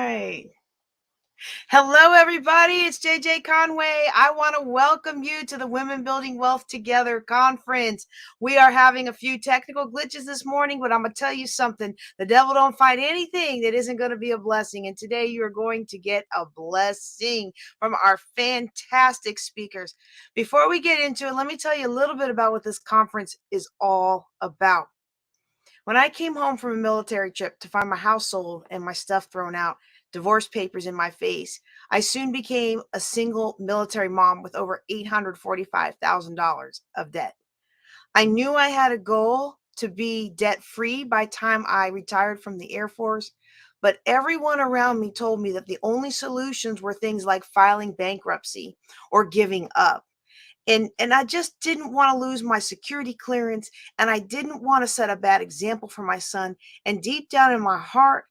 right. Hello, everybody. It's JJ Conway. I want to welcome you to the Women Building Wealth Together conference. We are having a few technical glitches this morning, but I'm going to tell you something. The devil don't fight anything that isn't going to be a blessing. And today you're going to get a blessing from our fantastic speakers. Before we get into it, let me tell you a little bit about what this conference is all about. When I came home from a military trip to find my house sold and my stuff thrown out, divorce papers in my face, I soon became a single military mom with over $845,000 of debt. I knew I had a goal to be debt-free by the time I retired from the Air Force, but everyone around me told me that the only solutions were things like filing bankruptcy or giving up. And I just didn't want to lose my security clearance, and I didn't want to set a bad example for my son. And deep down in my heart,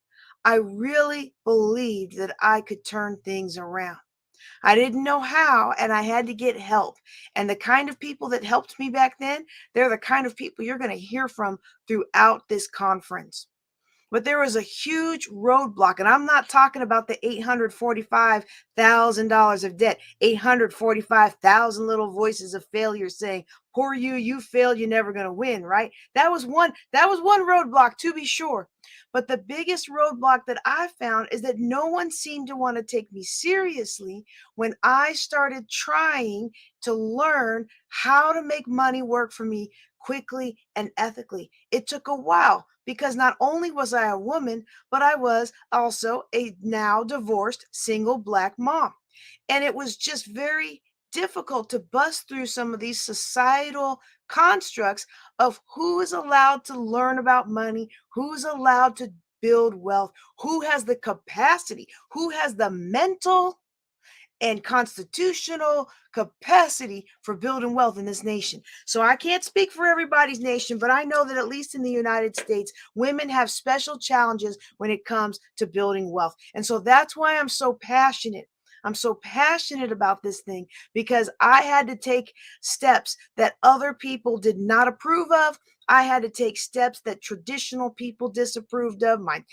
I really believed that I could turn things around. I didn't know how, and I had to get help. And the kind of people that helped me back then, they're the kind of people you're going to hear from throughout this conference. But there was a huge roadblock, and I'm not talking about the $845,000 of debt, 845,000 little voices of failure saying, "Poor you, you failed, you're never going to win," right? That was one roadblock, to be sure. But the biggest roadblock that I found is that no one seemed to want to take me seriously when I started trying to learn how to make money work for me quickly and ethically. It took a while because not only was I a woman, but I was also a now divorced single Black mom. And it was just very difficult to bust through some of these societal constructs of who is allowed to learn about money, who's allowed to build wealth, who has the capacity, who has the mental and constitutional capacity for building wealth in this nation. So I can't speak for everybody's nation, but I know that at least in the United States, women have special challenges when it comes to building wealth. And so that's why I'm so passionate. I'm so passionate about this thing because I had to take steps that other people did not approve of. I had to take steps that traditional people disapproved of, my,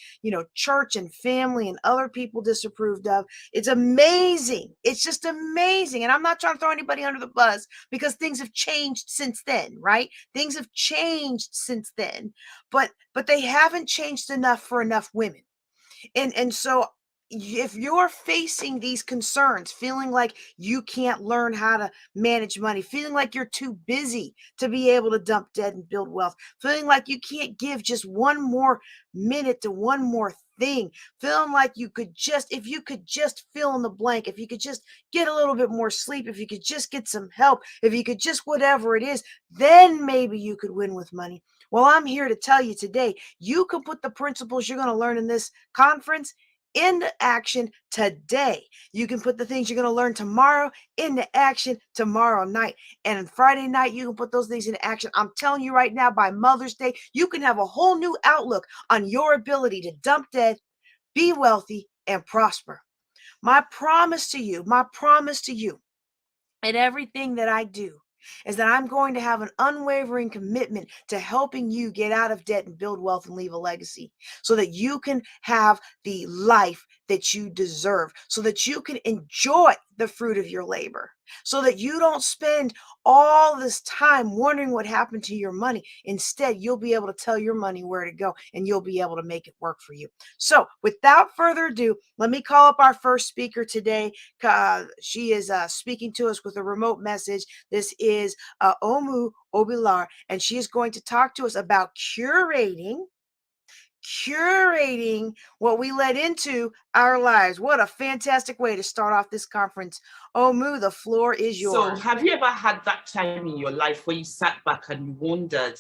church and family and other people disapproved of. It's amazing. It's just amazing. And I'm not trying to throw anybody under the bus because things have changed since then, right? Things have changed since then, but they haven't changed enough for enough women. And so if you're facing these concerns, feeling like you can't learn how to manage money, feeling like you're too busy to be able to dump debt and build wealth, feeling like you can't give just one more minute to one more thing, feeling like if you could just fill in the blank, if you could just get a little bit more sleep, if you could just get some help, if you could just whatever it is, then maybe you could win with money. Well, I'm here to tell you today, you can put the principles you're going to learn in this conference into action today. You can put the things you're going to learn tomorrow into action tomorrow night. And on Friday night, you can put those things into action. I'm telling you right now, by Mother's Day, you can have a whole new outlook on your ability to dump debt, be wealthy, and prosper. My promise to you, in everything that I do, is that I'm going to have an unwavering commitment to helping you get out of debt and build wealth and leave a legacy so that you can have the life that you deserve, so that you can enjoy the fruit of your labor, so that you don't spend all this time wondering what happened to your money. Instead, you'll be able to tell your money where to go and you'll be able to make it work for you. So without further ado, let me call up our first speaker today. She is speaking to us with a remote message. This is Omu Obilor, and she is going to talk to us about curating what we let into our lives. What a fantastic way to start off this conference. Omu, the floor is yours. So have you ever had that time in your life where you sat back and you wondered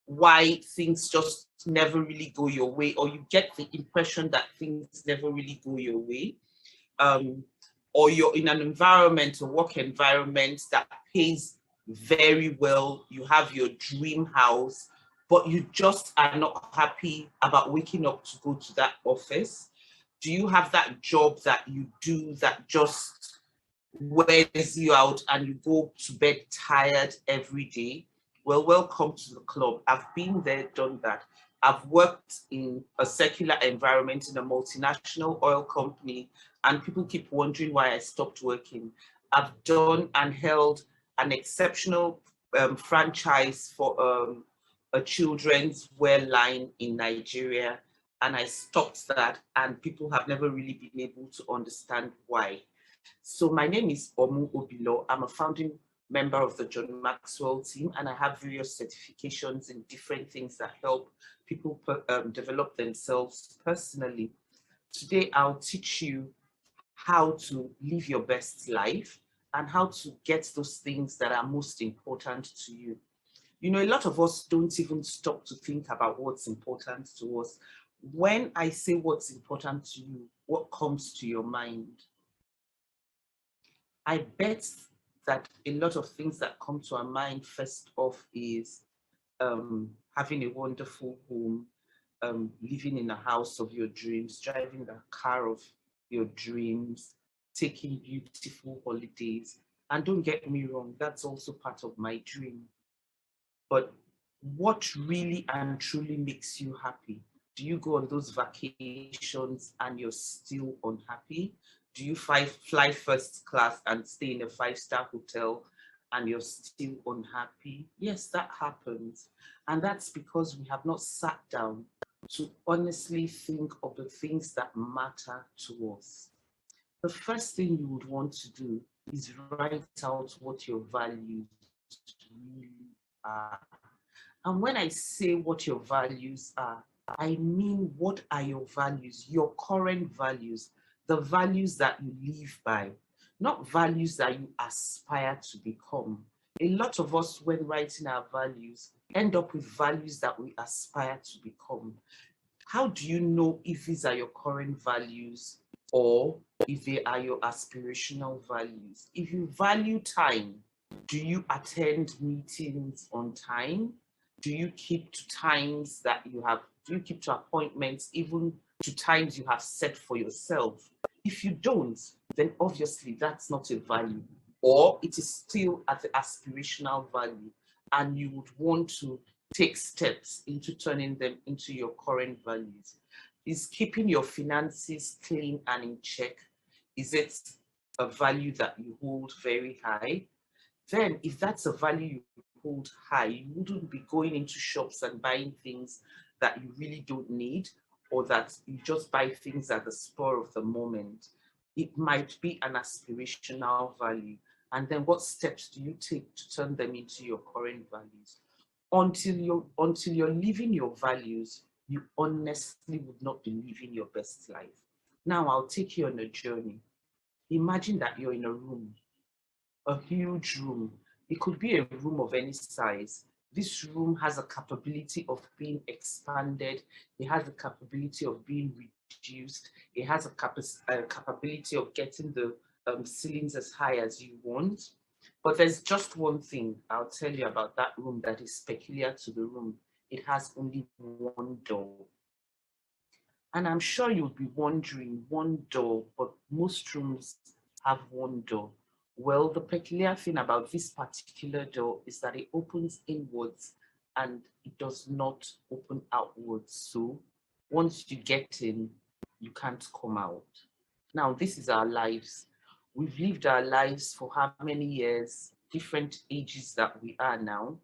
why things just never really go your way, or you get the impression that things never really go your way? Or you're in an environment, a work environment that pays very well, you have your dream house, but you just are not happy about waking up to go to that office? Do you have that job that you do that just wears you out and you go to bed tired every day? Well, welcome to the club. I've been there, done that. I've worked in a secular environment in a multinational oil company, and people keep wondering why I stopped working. I've done and held an exceptional franchise for a children's wear line in Nigeria, and I stopped that, and people have never really been able to understand why. So my name is Omu Obilor. I'm a founding member of the John Maxwell team, and I have various certifications in different things that help people develop themselves personally. Today, I'll teach you how to live your best life and how to get those things that are most important to you. You know, a lot of us don't even stop to think about what's important to us. When I say what's important to you, what comes to your mind? I bet that a lot of things that come to our mind first off is having a wonderful home, living in a house of your dreams, driving the car of your dreams, taking beautiful holidays. And don't get me wrong, that's also part of my dream. But what really and truly makes you happy? Do you go on those vacations and you're still unhappy? Do you fly first class and stay in a 5-star hotel and you're still unhappy? Yes, that happens. And that's because we have not sat down to honestly think of the things that matter to us. The first thing you would want to do is write out what your values really are. And when I say what your values are, I mean, what are your values, your current values, the values that you live by, not values that you aspire to become. A lot of us, when writing our values, end up with values that we aspire to become. How do you know if these are your current values or if they are your aspirational values? If you value time, do you attend meetings on time? Do you keep to times that you have, do you keep to appointments, even to times you have set for yourself? If you don't, then obviously that's not a value, or it is still at the aspirational value, and you would want to take steps into turning them into your current values. Is keeping your finances clean and in check? Is it a value that you hold very high? Then if that's a value you hold high, you wouldn't be going into shops and buying things that you really don't need, or that you just buy things at the spur of the moment. It might be an aspirational value. And then what steps do you take to turn them into your current values? Until you're living your values, you honestly would not be living your best life. Now I'll take you on a journey. Imagine that you're in a huge room. It could be a room of any size. This room has a capability of being expanded. It has a capability of being reduced. It has a capability of getting the ceilings as high as you want. But there's just one thing I'll tell you about that room that is peculiar to the room. It has only one door. And I'm sure you'll be wondering, one door, but most rooms have one door. Well, the peculiar thing about this particular door is that it opens inwards and it does not open outwards. So once you get in, you can't come out. Now, this is our lives. We've lived our lives for how many years, different ages that we are now,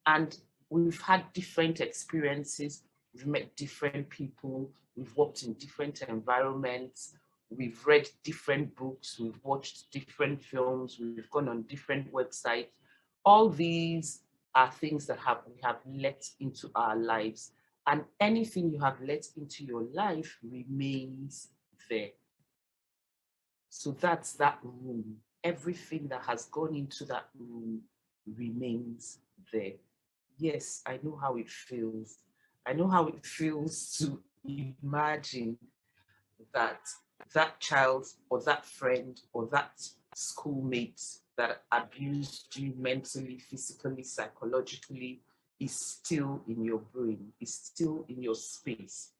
and we've had different experiences. We've met different people. We've worked in different environments. We've read different books. We've watched different films. We've gone on different websites. All these are things that we have let into our lives. And anything you have let into your life remains there. So that's that room. Everything that has gone into that room remains there. Yes, I know how it feels. I know how it feels to imagine that that child or that friend or that schoolmate that abused you mentally, physically, psychologically is still in your brain, is still in your space.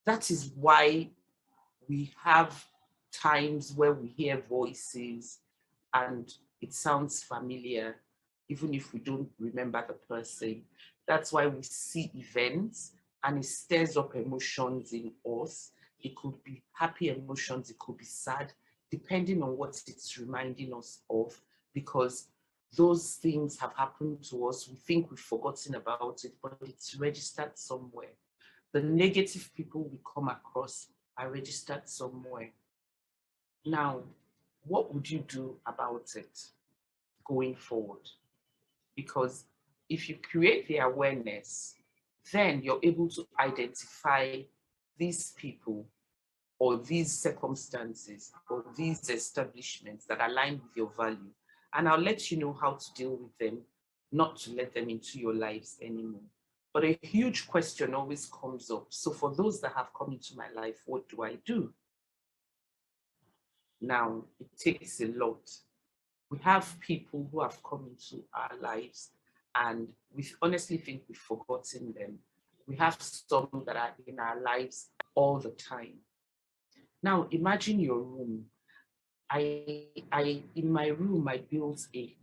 That is why we have times where we hear voices and it sounds familiar, even if we don't remember the person. That's why we see events and it stirs up emotions in us. It could be happy emotions, it could be sad, depending on what it's reminding us of, because those things have happened to us. We think we've forgotten about it, but it's registered somewhere. The negative people we come across are registered somewhere. Now, what would you do about it going forward? Because if you create the awareness, then you're able to identify these people or these circumstances or these establishments that align with your value. And I'll let you know how to deal with them, not to let them into your lives anymore. But a huge question always comes up. So for those that have come into my life, what do I do? Now, it takes a lot. We have people who have come into our lives and we honestly think we've forgotten them. We have some that are in our lives all the time. Now, imagine your room. In my room, I built a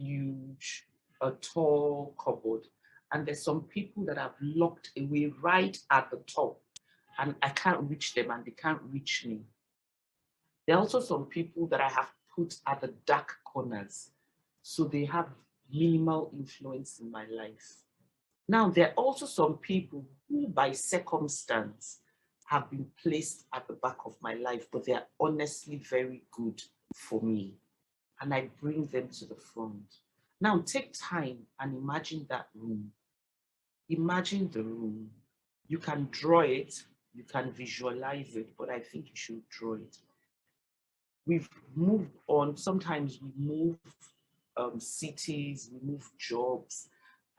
tall cupboard, and there's some people that I've locked away right at the top, and I can't reach them, and they can't reach me. There are also some people that I have put at the dark corners, so they have minimal influence in my life. Now, there are also some people who, by circumstance, have been placed at the back of my life, but they are honestly very good for me. And I bring them to the front. Now, take time and imagine that room. Imagine the room. You can draw it, you can visualize it, but I think you should draw it. We've moved on. Sometimes we move cities, we move jobs,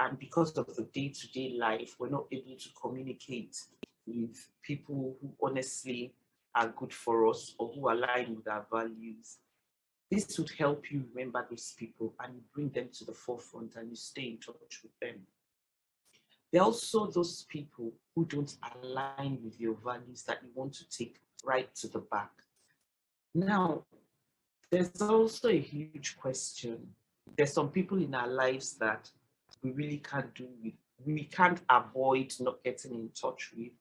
and because of the day-to-day life, we're not able to communicate with people who honestly are good for us or who align with our values. This would help you remember those people and you bring them to the forefront and you stay in touch with them. There are also those people who don't align with your values that you want to take right to the back. Now, there's also a huge question. There's some people in our lives that we really can't do with. We can't avoid not getting in touch with,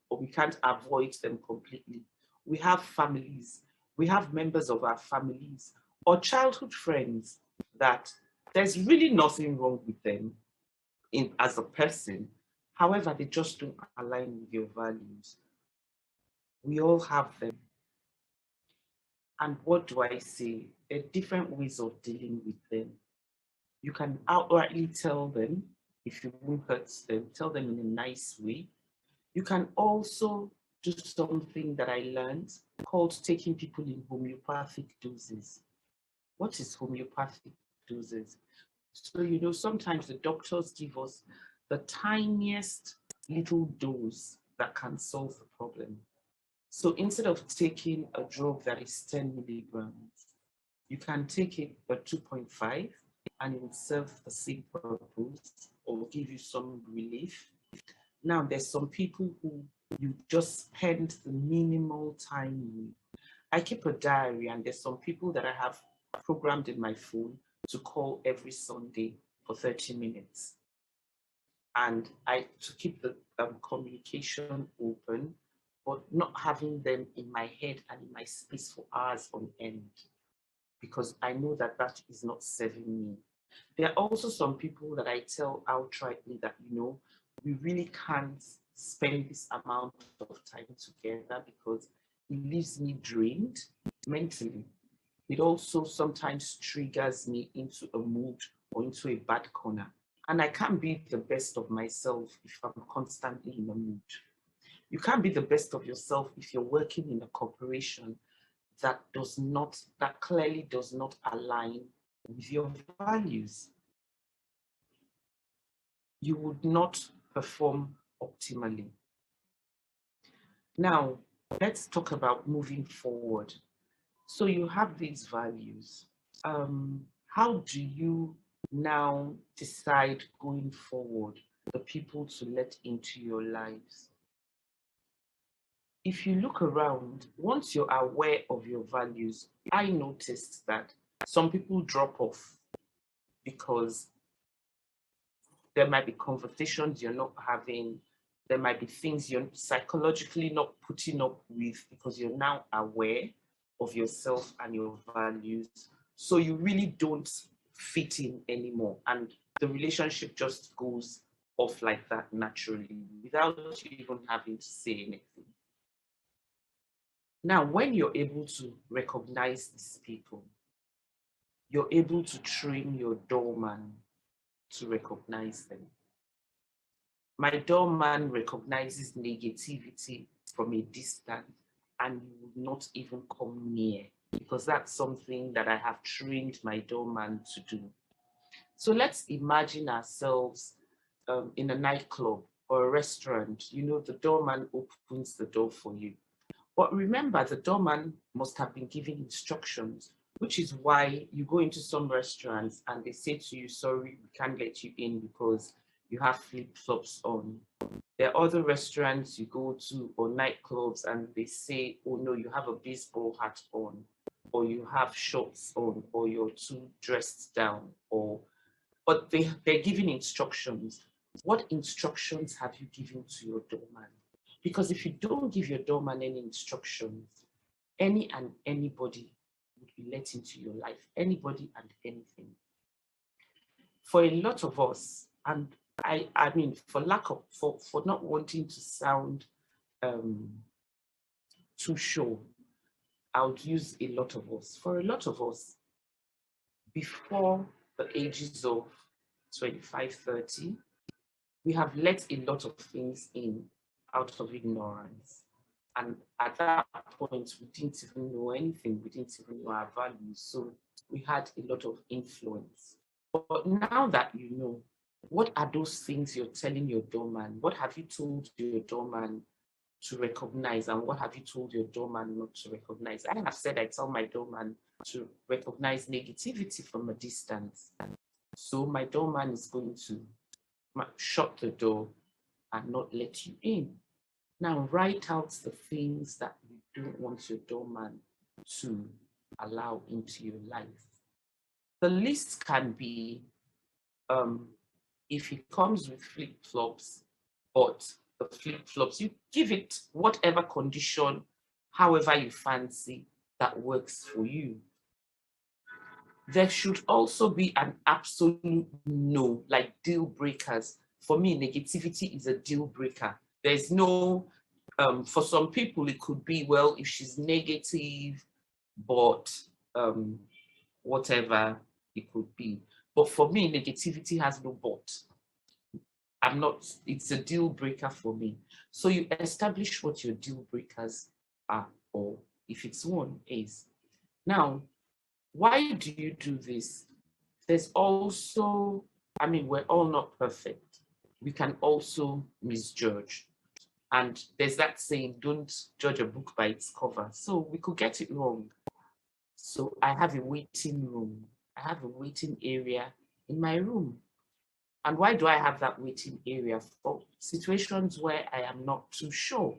or we can't avoid them completely. We have families, we have members of our families or childhood friends that there's really nothing wrong with them as a person. However, they just don't align with your values. We all have them. And what do I say? There are different ways of dealing with them. You can outrightly tell them, if you won't hurt them, tell them in a nice way. You can also do something that I learned called taking people in homeopathic doses. What is homeopathic doses? So, sometimes the doctors give us the tiniest little dose that can solve the problem. So instead of taking a drug that is 10 milligrams, you can take it at 2.5 and it will serve the same purpose or give you some relief. Now, there's some people who you just spend the minimal time with. I keep a diary and there's some people that I have programmed in my phone to call every Sunday for 30 minutes. And to keep the communication open, but not having them in my head and in my space for hours on end, because I know that that is not serving me. There are also some people that I tell outrightly that, we really can't spend this amount of time together because it leaves me drained mentally. It also sometimes triggers me into a mood or into a bad corner. And I can't be the best of myself if I'm constantly in a mood. You can't be the best of yourself if you're working in a corporation that clearly does not align with your values. You would not perform optimally. Now, let's talk about moving forward. So you have these values. How do you now decide going forward the people to let into your lives? If you look around, once you're aware of your values, I noticed that some people drop off because there might be conversations you're not having, There might be things you're psychologically not putting up with because you're now aware of yourself and your values. So you really don't fit in anymore. And the relationship just goes off like that naturally without you even having to say anything. Now, when you're able to recognize these people, you're able to train your doorman to recognize them. My doorman recognizes negativity from a distance and you will not even come near, because that's something that I have trained my doorman to do. So let's imagine ourselves in a nightclub or a restaurant. You know, the doorman opens the door for you. But remember, the doorman must have been given instructions, which is why you go into some restaurants and they say to you, sorry, we can't let you in because you have flip-flops on. There are other restaurants you go to or nightclubs and they say, oh no, you have a baseball hat on, or you have shorts on, or you're too dressed down, but they're giving instructions. What instructions have you given to your doorman? Because if you don't give your doorman any instructions, any and anybody would be let into your life, anybody and anything. For a lot of us, and I mean, for not wanting to sound too sure, I would use a lot of us. For a lot of us, before the ages of 25, 30, we have let a lot of things in out of ignorance. And at that point, we didn't even know anything. We didn't even know our values. So we had a lot of influence. But now that you know, what are those things you're telling your doorman? What have you told your doorman to recognize? And what have you told your doorman not to recognize? I have said I tell my doorman to recognize negativity from a distance. So my doorman is going to shut the door and not let you in. Now write out the things that you don't want your doorman to allow into your life. The list can be, if it comes with flip-flops, but the flip-flops, you give it whatever condition, however you fancy, that works for you. There should also be an absolute no, like deal breakers. For me, negativity is a deal breaker. There's no, for some people, it could be, well, if she's negative, but whatever it could be. But for me, negativity has no but. It's a deal breaker for me. So you establish what your deal breakers are, or if it's one, is. Now, why do you do this? There's also, I mean, we're all not perfect. We can also misjudge. And there's that saying, don't judge a book by its cover. So we could get it wrong. So I have a waiting room. I have a waiting area in my room. And why do I have that waiting area? For situations where I am not too sure,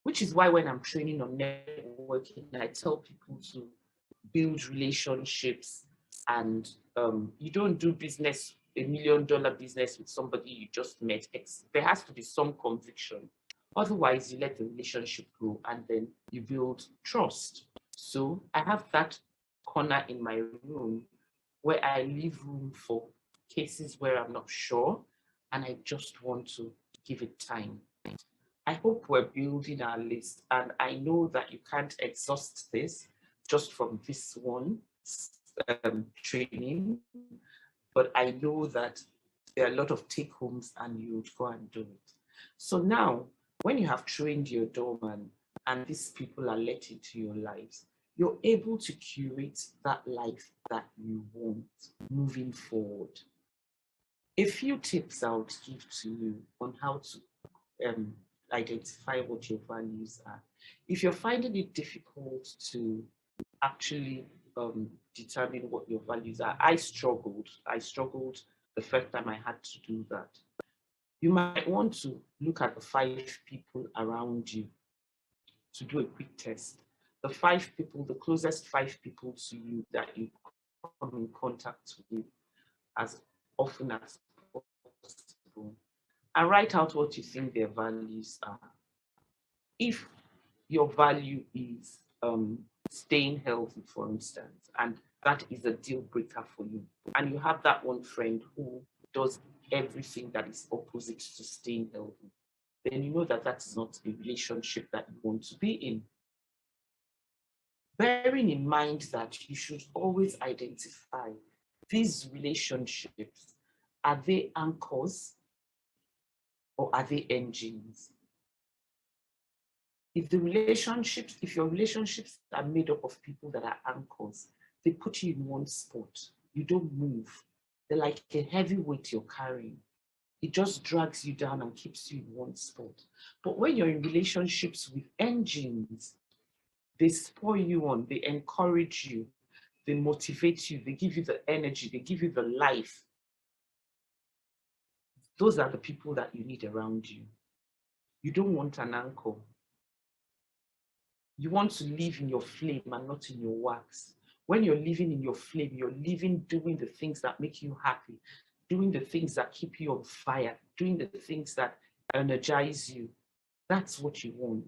which is why when I'm training on networking, I tell people to build relationships, and you don't do business, $1 million business with somebody you just met. There has to be some conviction. Otherwise, you let the relationship grow and then you build trust. So I have that corner in my room where I leave room for cases where I'm not sure and I just want to give it time. I hope we're building our list, and I know that you can't exhaust this just from this one training, but I know that there are a lot of take homes and you would go and do it. So now, when you have trained your doorman and these people are let into your lives, you're able to curate that life that you want moving forward. A few tips I would give to you on how to identify what your values are. If you're finding it difficult to actually determine what your values are, I struggled the first time I had to do that. You might want to look at the 5 people around you to do a quick test. The 5 people, the closest 5 people to you that you come in contact with as often as possible. and write out what you think their values are. If your value is staying healthy, for instance, and that is a deal breaker for you, and you have that one friend who does everything that is opposite to staying healthy, then you know that that's not a relationship that you want to be in. Bearing in mind that you should always identify these relationships, are they anchors or are they engines? If your relationships are made up of people that are anchors, they put you in one spot. You don't move. They're like a heavy weight you're carrying. It just drags you down and keeps you in one spot. But when you're in relationships with engines, they spur you on, they encourage you, they motivate you, they give you the energy, they give you the life. Those are the people that you need around you. You don't want an anchor. You want to live in your flame and not in your wax. When you're living in your flame, you're living doing the things that make you happy, doing the things that keep you on fire, doing the things that energize you. That's what you want.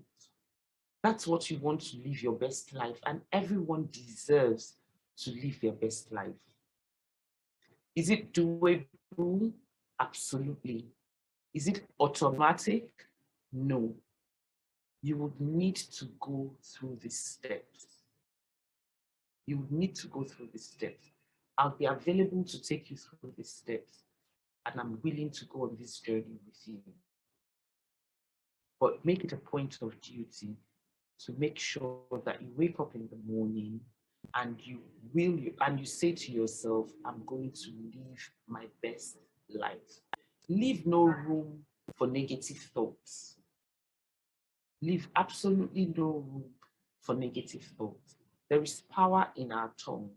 That's what you want to live your best life, and everyone deserves to live their best life. Is it doable? Absolutely. Is it automatic? No. You would need to go through these steps. You would need to go through these steps. I'll be available to take you through these steps, and I'm willing to go on this journey with you. But make it a point of duty to make sure that you wake up in the morning and you say to yourself, I'm going to live my best life. Leave no room for negative thoughts. Leave absolutely no room for negative thoughts. There is power in our tongue.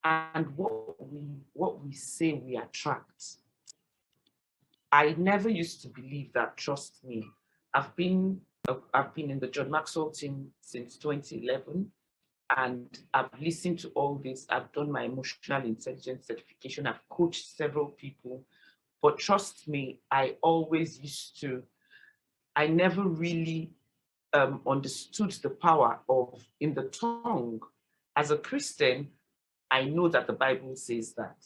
And what we say, we attract. I never used to believe that, trust me. I've been in the John Maxwell team since 2011, and I've listened to all this. I've done my emotional intelligence certification. I've coached several people, but trust me, I never really understood the power in the tongue. As a Christian, I know that the Bible says that.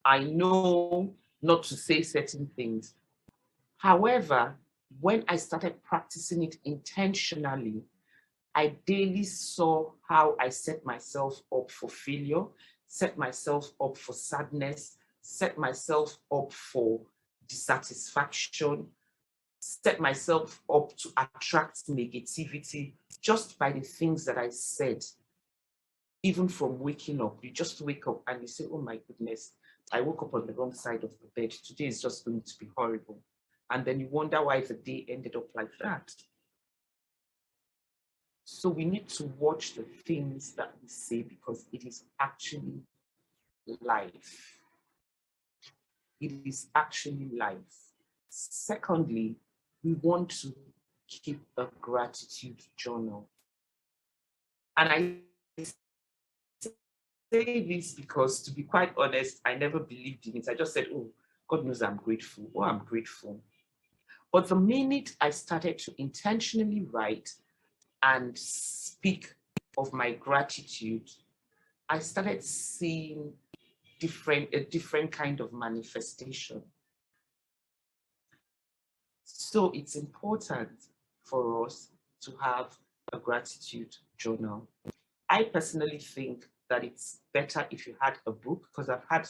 I know not to say certain things. However, when I started practicing it intentionally, I daily saw how I set myself up for failure, set myself up for sadness, set myself up for dissatisfaction, set myself up to attract negativity just by the things that I said. Even from waking up, you just wake up and you say, oh my goodness, I woke up on the wrong side of the bed. Today is just going to be horrible. And then you wonder why the day ended up like that. So we need to watch the things that we say because it is actually life. It is actually life. Secondly, we want to keep a gratitude journal. And I say this because, to be quite honest, I never believed in it. I just said, oh, God knows I'm grateful. Oh, I'm grateful. But the minute I started to intentionally write and speak of my gratitude, I started seeing a different kind of manifestation. So it's important for us to have a gratitude journal. I personally think that it's better if you had a book, because I've had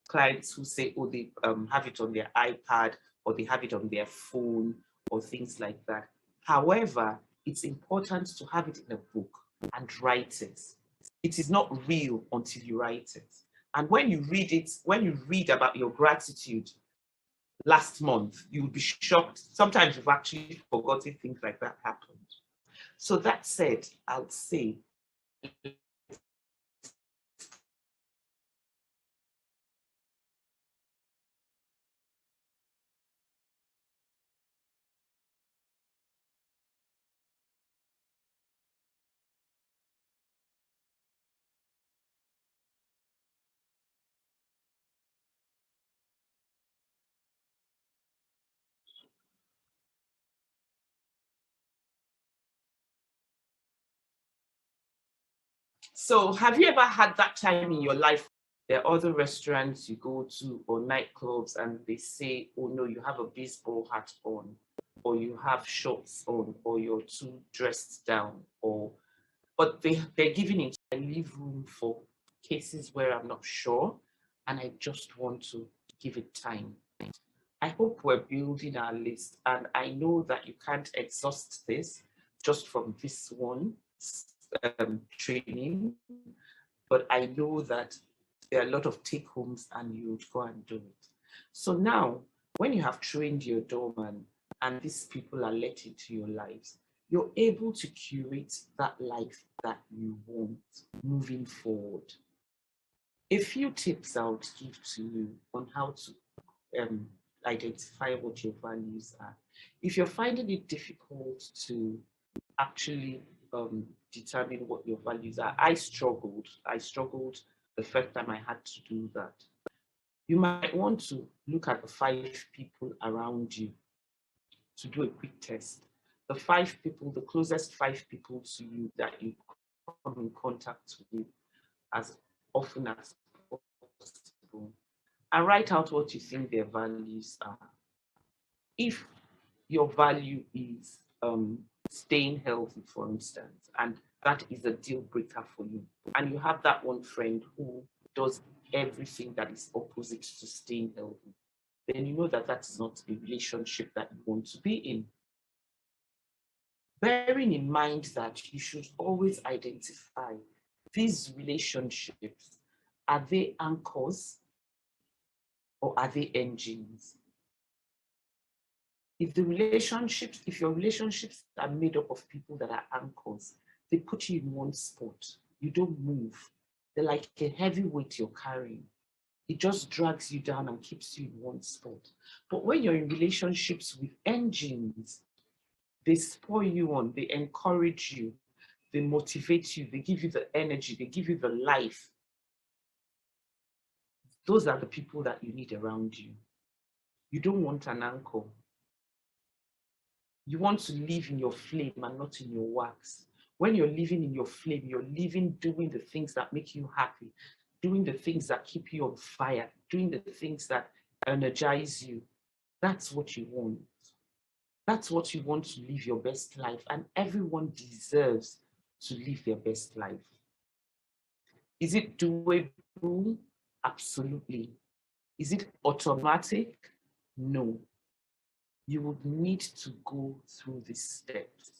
clients who say, oh, they have it on their iPad or they have it on their phone or things like that. However, it's important to have it in a book and write it. It is not real until you write it. And when you read it, when you read about your gratitude last month, you will be shocked. Sometimes you've actually forgotten things like that happened. So that said, I'll say, So have you ever had that time in your life? There are other restaurants you go to or nightclubs and they say, oh no, you have a baseball hat on, or you have shorts on, or you're too dressed down, but they're giving it. I leave room for cases where I'm not sure and I just want to give it time. I hope we're building our list, and I know that you can't exhaust this just from this one training, but I know that there are a lot of take homes and you would go and do it. So now, when you have trained your doorman and these people are let into your lives, you're able to curate that life that you want moving forward. A few tips I would give to you on how to identify what your values are. If you're finding it difficult to actually determine what your values are, I struggled the first time I had to do that. You might want to look at the 5 people around you to do a quick test. The 5 people, the closest 5 people to you that you come in contact with as often as possible, and write out what you think their values are. If your value is staying healthy, for instance, and that is a deal breaker for you, and you have that one friend who does everything that is opposite to staying healthy, then you know that that is not a relationship that you want to be in. Bearing in mind that you should always identify these relationships, are they anchors or are they engines? If your relationships are made up of people that are anchors, they put you in one spot. You don't move. They're like a heavy weight you're carrying. It just drags you down and keeps you in one spot. But when you're in relationships with engines, they spur you on, they encourage you, they motivate you, they give you the energy, they give you the life. Those are the people that you need around you. You don't want an anchor. You want to live in your flame and not in your wax. When you're living in your flame, you're living doing the things that make you happy, doing the things that keep you on fire, doing the things that energize you. That's what you want. That's what you want to live your best life, and everyone deserves to live their best life. Is it doable? Absolutely. Is it automatic? No. You would need to go through these steps.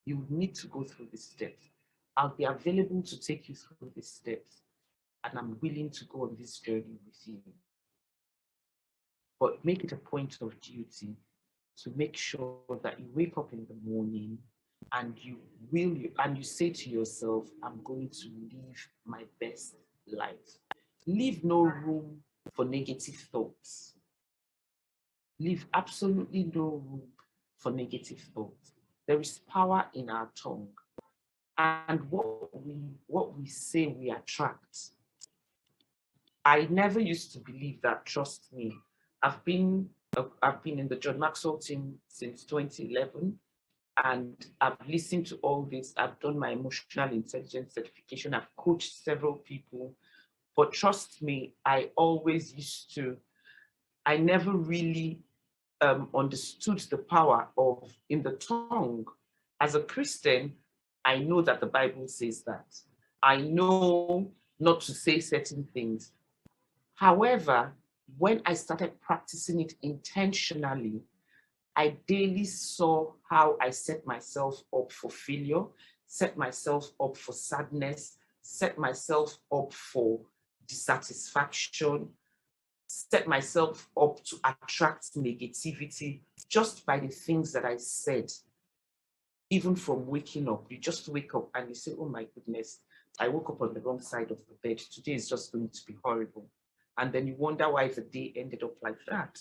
You would need to go through these steps. I'll be available to take you through these steps, and I'm willing to go on this journey with you. But make it a point of duty to make sure that you wake up in the morning and you say to yourself, I'm going to live my best life. Leave no room for negative thoughts. Leave absolutely no room for negative thoughts. There is power in our tongue. And what we say we attract. I never used to believe that, trust me. I've been in the John Maxwell team since 2011, and I've listened to all this. I've done my emotional intelligence certification. I've coached several people, but trust me, I never really understood the power in the tongue. As a Christian, I know that the Bible says that. I know not to say certain things. However, when I started practicing it intentionally, I daily saw how I set myself up for failure, set myself up for sadness, set myself up for dissatisfaction, set myself up to attract negativity just by the things that I said. Even from waking up, you just wake up and you say, oh my goodness, I woke up on the wrong side of the bed. Today is just going to be horrible. And then you wonder why the day ended up like that.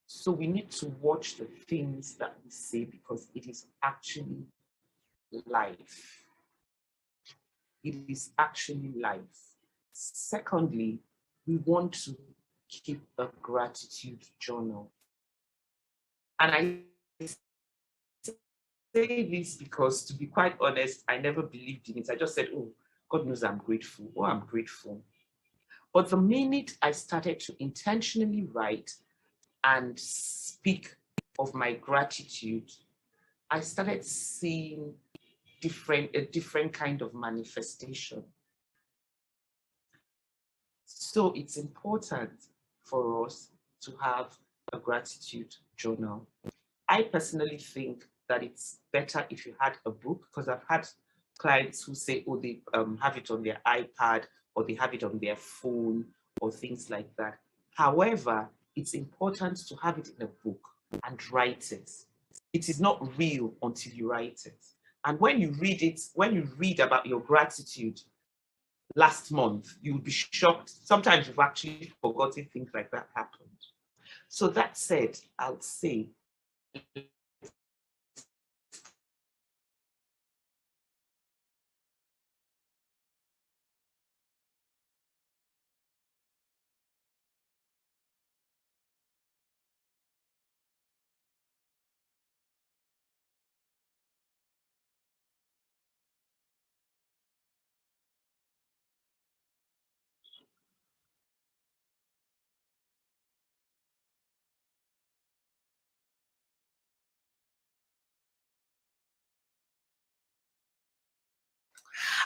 So we need to watch the things that we say because it is actually life. It is actually life. Secondly, we want to keep a gratitude journal. And I say this because, to be quite honest, I never believed in it. I just said, oh, God knows I'm grateful. Oh, I'm grateful. But the minute I started to intentionally write and speak of my gratitude, I started seeing a different kind of manifestation. So it's important for us to have a gratitude journal. I personally think that it's better if you had a book, because I've had clients who say, oh, they have it on their iPad or they have it on their phone or things like that. However, it's important to have it in a book and write it. It is not real until you write it. And when you read it, when you read about your gratitude last month, you would be shocked. Sometimes you've actually forgotten things like that happened. So that said, I'll say,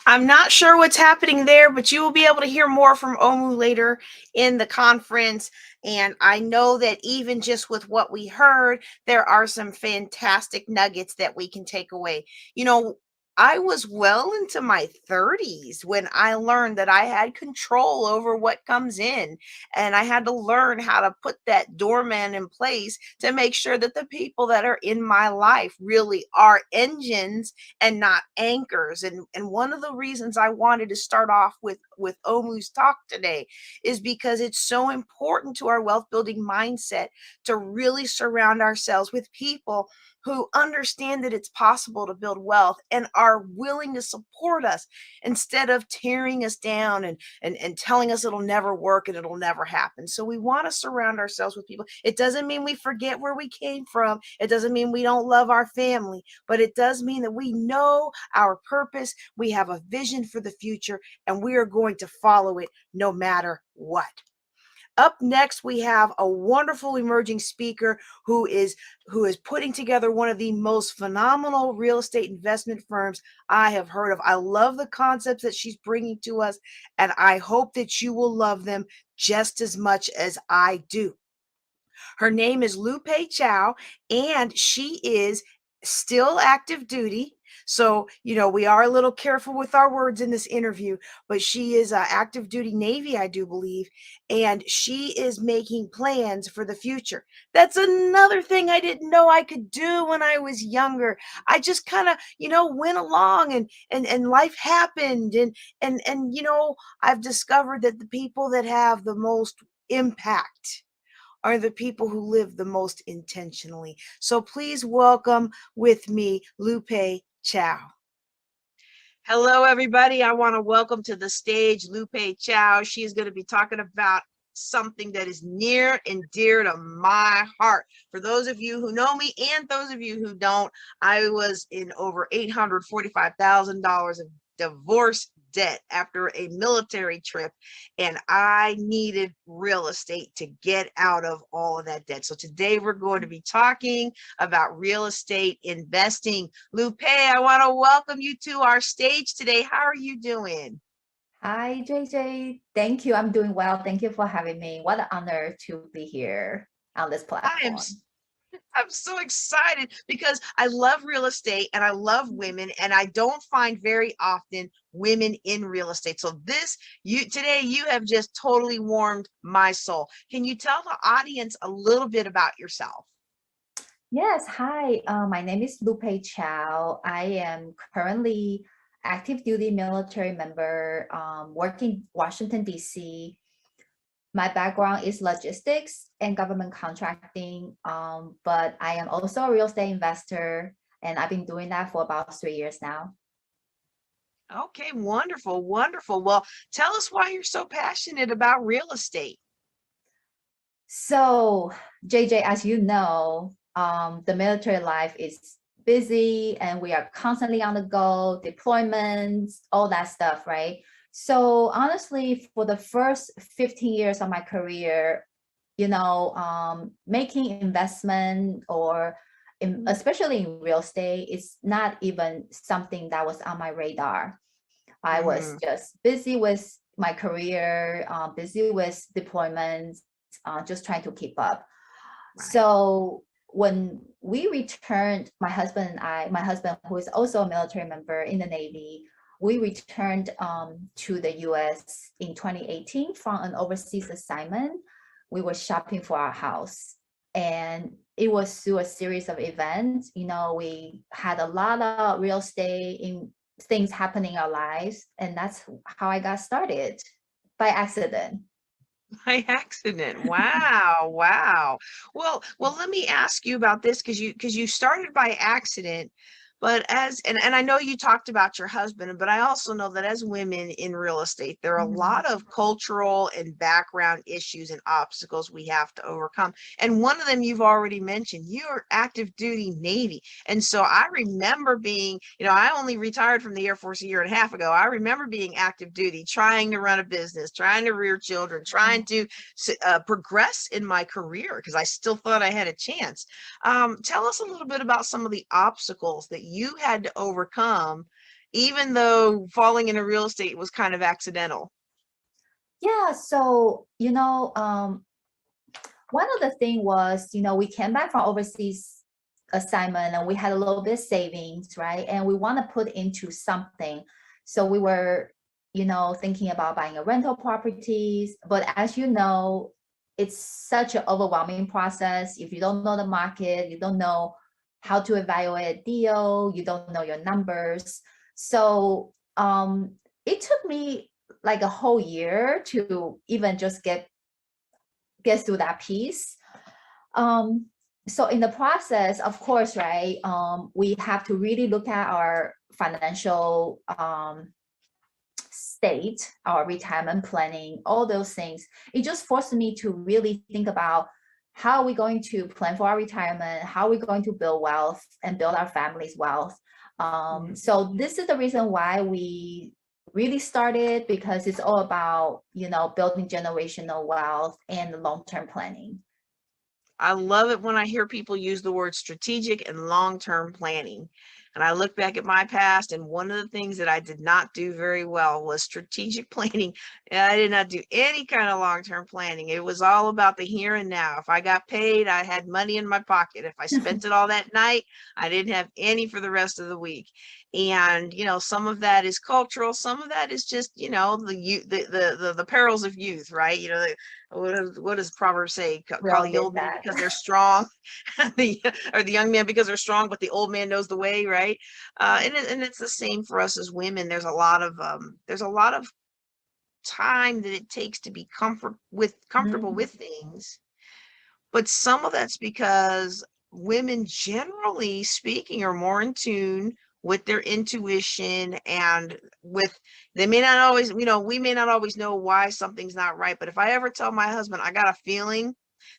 I'm not sure what's happening there, but you will be able to hear more from Omu later in the conference. And I know that even just with what we heard, there are some fantastic nuggets that we can take away. You know, I was well into my 30s when I learned that I had control over what comes in. And I had to learn how to put that doorman in place to make sure that the people that are in my life really are engines and not anchors. And one of the reasons I wanted to start off with Omu's talk today is because it's so important to our wealth building mindset to really surround ourselves with people who understand that it's possible to build wealth and are willing to support us instead of tearing us down and telling us it'll never work and it'll never happen. So we want to surround ourselves with people. It doesn't mean we forget where we came from. It doesn't mean we don't love our family, but it does mean that we know our purpose. We have a vision for the future and we are going to follow it no matter what. Up next, we have a wonderful emerging speaker who is putting together one of the most phenomenal real estate investment firms I have heard of. I love the concepts that she's bringing to us, and I hope that you will love them just as much as I do. Her name is Lupei Chou, and she is still active duty. So, you know, we are a little careful with our words in this interview, but she is active duty Navy, I do believe, and she is making plans for the future. That's another thing I didn't know I could do when I was younger. I just kind of, you know, went along and life happened and you know, I've discovered that the people that have the most impact are the people who live the most intentionally. So please welcome with me Lupei Chou. Hello, everybody. I want to welcome to the stage Lupei Chou. She is going to be talking about something that is near and dear to my heart. For those of you who know me and those of you who don't, I was in over $845,000 of divorce debt after a military trip, and I needed real estate to get out of all of that debt. So today we're going to be talking about real estate investing. Lupei, I want to welcome you to our stage today. How are you doing? Hi, JJ. Thank you. I'm doing well. Thank you for having me. What an honor to be here on this platform. I'm so excited because I love real estate and I love women, and I don't find very often women in real estate. So today you have just totally warmed my soul. Can you tell the audience a little bit about yourself? Yes. Hi. My name is Lupei Chou. I am currently active duty military member, working Washington, D.C. My background is logistics and government contracting, but I am also a real estate investor, and I've been doing that for about 3 years now. Okay, wonderful, wonderful. Well, tell us why you're so passionate about real estate. So, JJ, as you know, the military life is busy and we are constantly on the go, deployments, all that stuff, right? So honestly, for the first 15 years of my career, making investment or especially in real estate, it's not even something that was on my radar. I was just busy with my career, busy with deployments, just trying to keep up. Right. So when we returned, my husband who is also a military member in the Navy, we returned to the US in 2018 from an overseas assignment. We were shopping for our house, and it was through a series of events. We had a lot of real estate in things happening in our lives, and that's how I got started, by accident. By accident. Wow. Wow. Well, let me ask you about this, because you started by accident. But and I know you talked about your husband, but I also know that as women in real estate, there are a lot of cultural and background issues and obstacles we have to overcome. And one of them you've already mentioned, you're active duty Navy. And so I remember being, I only retired from the Air Force a year and a half ago. I remember being active duty, trying to run a business, trying to rear children, trying to progress in my career because I still thought I had a chance. Tell us a little bit about some of the obstacles that you had to overcome, even though falling into real estate was kind of accidental. Yeah, so one of the thing was, we came back from overseas assignment and we had a little bit of savings, right? And we want to put into something. So we were, thinking about buying a rental properties, but as you know, it's such an overwhelming process. If you don't know the market, you don't know how to evaluate a deal, you don't know your numbers. So it took me like a whole year to even just get through that piece. So in the process, of course, right, we have to really look at our financial state, our retirement planning, all those things. It just forced me to really think about how are we going to plan for our retirement, how are we going to build wealth and build our family's wealth. So this is the reason why we really started, because it's all about, building generational wealth and long-term planning. I love it when I hear people use the word strategic and long-term planning. And I look back at my past, and one of the things that I did not do very well was strategic planning. And I did not do any kind of long-term planning. It was all about the here and now. If I got paid, I had money in my pocket. If I spent it all that night, I didn't have any for the rest of the week. And some of that is cultural, some of that is just the perils of youth, right? What does Proverbs say? Call the old man because they're strong, or the young man because they're strong, but the old man knows the way, right? And it's the same for us as women. There's a lot of time that it takes to be comfortable with things, but some of that's because women, generally speaking, are more in tune with their intuition, and they may not always, we may not always know why something's not right. But if I ever tell my husband I got a feeling,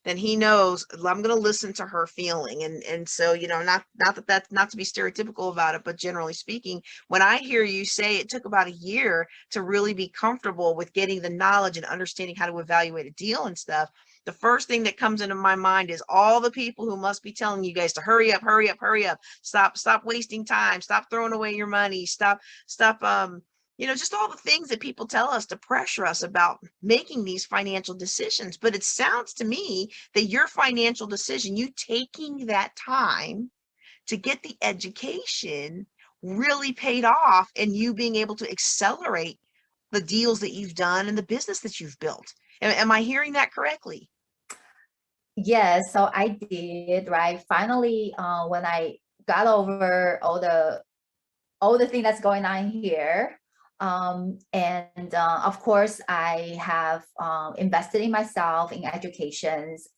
then he knows I'm going to listen to her feeling. And so, not that's not to be stereotypical about it, but generally speaking, when I hear you say it took about a year to really be comfortable with getting the knowledge and understanding how to evaluate a deal and stuff, the first thing that comes into my mind is all the people who must be telling you guys to hurry up, stop wasting time, stop throwing away your money, stop, just all the things that people tell us to pressure us about making these financial decisions. But it sounds to me that your financial decision, you taking that time to get the education, really paid off, and you being able to accelerate the deals that you've done and the business that you've built. Am I hearing that correctly? Yes, so I did, right? Finally, when I got over all the thing that's going on here, of course, I have invested in myself, in educations,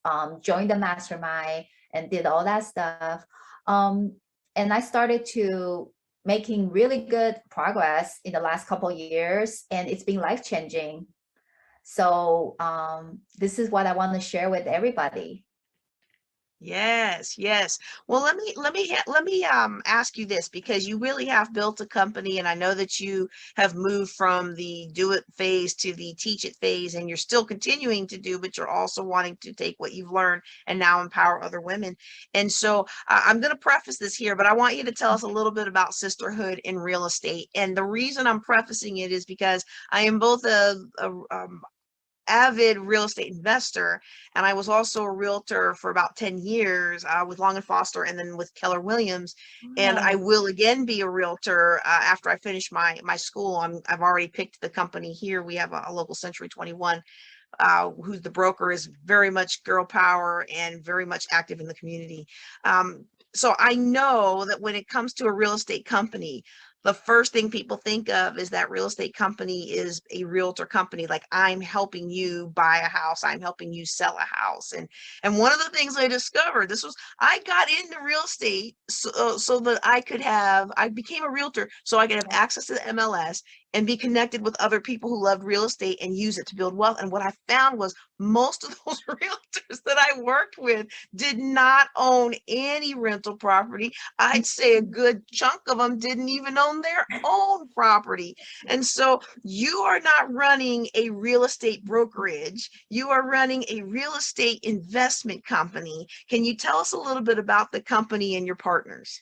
joined the mastermind and did all that stuff. And I started to making really good progress in the last couple of years, and it's been life-changing. So this is what I want to share with everybody. Yes, yes. Well, let me ask you this, because you really have built a company, and I know that you have moved from the do it phase to the teach it phase, and you're still continuing to do, but you're also wanting to take what you've learned and now empower other women. And so I'm going to preface this here, but I want you to tell us a little bit about sisterhood in real estate. And the reason I'm prefacing it is because I am both a avid real estate investor, and I was also a realtor for about 10 years with Long and Foster and then with Keller Williams. And I Wow. will again be a realtor after I finish my school. I've already picked the company here. We have a local Century 21 who's the broker, is very much girl power and very much active in the community. So I know that when it comes to a real estate company, the first thing people think of is that real estate company is a realtor company. Like, I'm helping you buy a house, I'm helping you sell a house. And one of the things I discovered, I got into real estate so that I became a realtor so I could have access to the MLS and be connected with other people who loved real estate and use it to build wealth. And what I found was most of those realtors that I worked with did not own any rental property. I'd say a good chunk of them didn't even own their own property. And so you are not running a real estate brokerage, you are running a real estate investment company. Can you tell us a little bit about the company and your partners?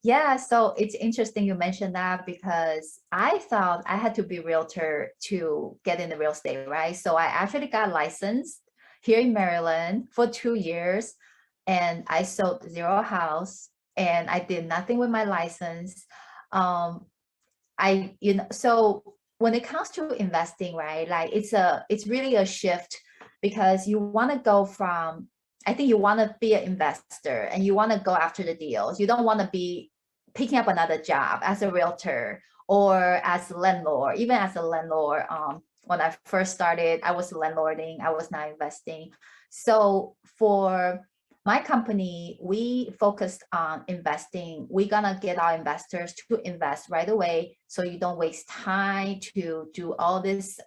Yeah, so it's interesting you mentioned that because I thought I had to be a realtor to get into real estate, right? So I actually got licensed here in Maryland for 2 years, and I sold zero house, and I did nothing with my license. Um, so when it comes to investing, right, like it's really a shift because you want to go from, I think you want to be an investor and you want to go after the deals. You don't want to be picking up another job as a realtor or as a landlord. Even as a landlord, when I first started, I was landlording, I was not investing. So for my company, we focused on investing. We're gonna get our investors to invest right away, so you don't waste time to do all this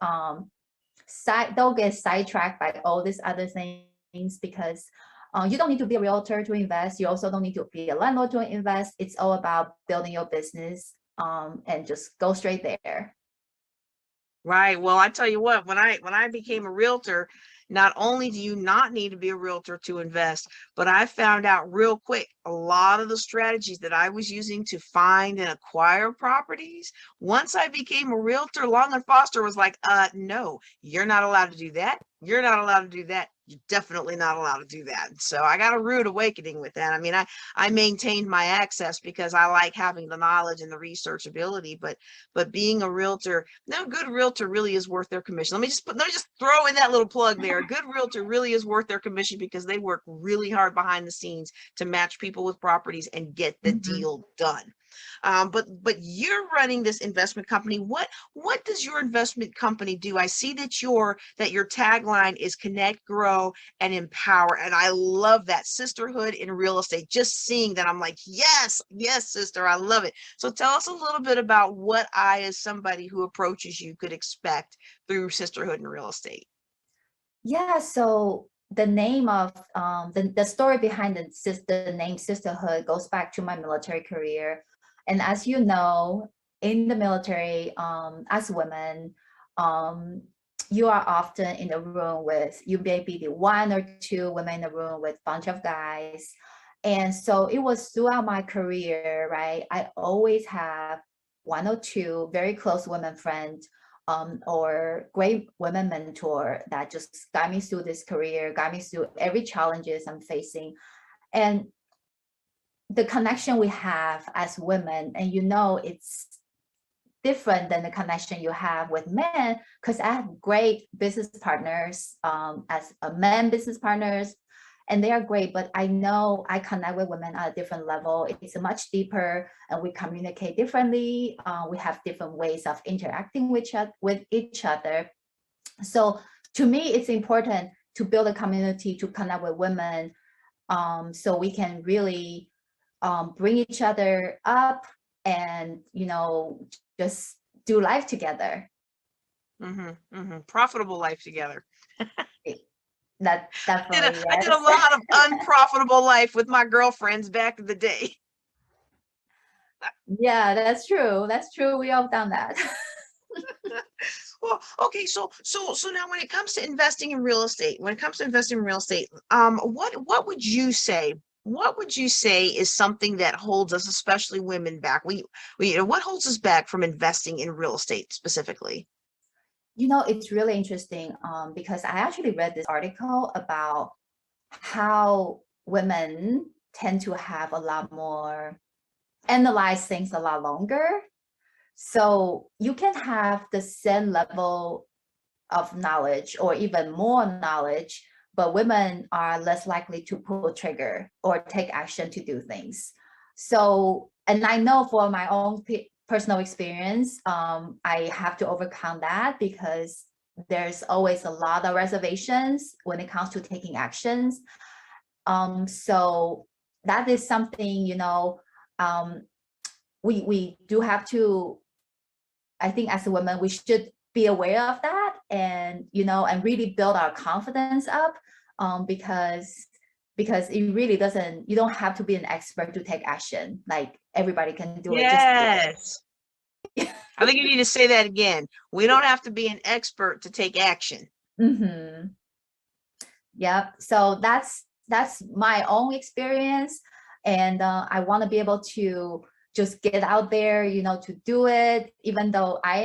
don't get sidetracked by all these other things, because you don't need to be a realtor to invest. You also don't need to be a landlord to invest. It's all about building your business and just go straight there. Right. Well, I tell you what, when I became a realtor, not only do you not need to be a realtor to invest, but I found out real quick a lot of the strategies that I was using to find and acquire properties. Once I became a realtor, Long and Foster was like, no, you're not allowed to do that. You're not allowed to do that. You're definitely not allowed to do that. So I got a rude awakening with that. I mean, I maintained my access because I like having the knowledge and the research ability, but being a realtor, no, good realtor really is worth their commission. Let me just throw in that little plug there. A good realtor really is worth their commission because they work really hard behind the scenes to match people with properties and get the deal done. But you're running this investment company. What does your investment company do? I see that your tagline is connect, grow, and empower, and I love that. Sisterhood in real estate. Just seeing that, I'm like, yes, yes, sister, I love it. So tell us a little bit about what I, as somebody who approaches you, could expect through Sisterhood in real estate. Yeah, so the name of the story behind the name Sisterhood goes back to my military career. And as you know, in the military, as women, you are often in a room with, you may be the one or two women in the room with a bunch of guys. And so it was throughout my career, right? I always have one or two very close women friends or great women mentor that just got me through this career, got me through every challenges I'm facing. And the connection we have as women, and it's different than the connection you have with men, because I have great business partners as a men business partners, and they are great, but I know I connect with women at a different level. It's much deeper and we communicate differently. We have different ways of interacting with each other. So to me, it's important to build a community, to connect with women, so we can really bring each other up and, just do life together. Profitable life together. That definitely, I did a yes. lot of unprofitable life with my girlfriends back in the day. Yeah, that's true. That's true. We all done that. Well, okay, so now when it comes to investing in real estate, what would you say? What would you say is something that holds us, especially women, back? What holds us back from investing in real estate specifically? It's really interesting because I actually read this article about how women tend to have a lot more analyze things a lot longer. So you can have the same level of knowledge or even more knowledge, but women are less likely to pull trigger or take action to do things. So, and I know for my own personal experience, I have to overcome that because there's always a lot of reservations when it comes to taking actions. So that is something, we do have to, I think as a woman, we should be aware of that and, and really build our confidence up because it really doesn't, you don't have to be an expert to take action. Like everybody can do it. Yes. I think you need to say that again. We don't have to be an expert to take action. Mm-hmm. Yep. So that's my own experience. And I want to be able to just get out there, to do it, even though I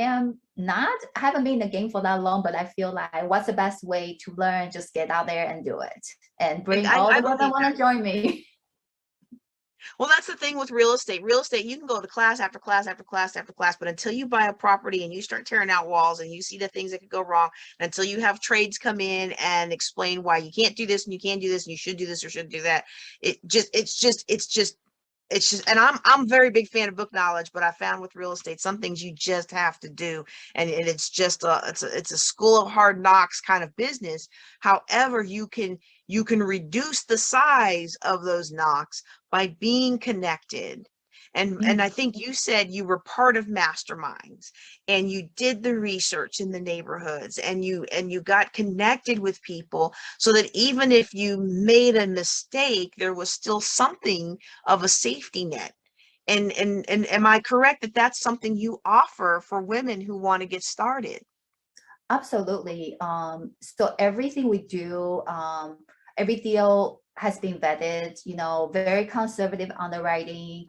haven't been in the game for that long, but I feel like what's the best way to learn? Just get out there and do it and bring all the women that want to join me. Well, that's the thing with real estate. Real estate, you can go to class after class after class after class, but until you buy a property and you start tearing out walls and you see the things that could go wrong, until you have trades come in and explain why you can't do this and you can't do this and you should do this or shouldn't do that, and I'm a very big fan of book knowledge, but I found with real estate, some things you just have to do. And it's just it's a school of hard knocks kind of business. However, you can reduce the size of those knocks by being connected. And I think you said you were part of masterminds and you did the research in the neighborhoods and you got connected with people so that even if you made a mistake, there was still something of a safety net. And am I correct that that's something you offer for women who want to get started? Absolutely. So everything we do, every deal has been vetted, very conservative underwriting.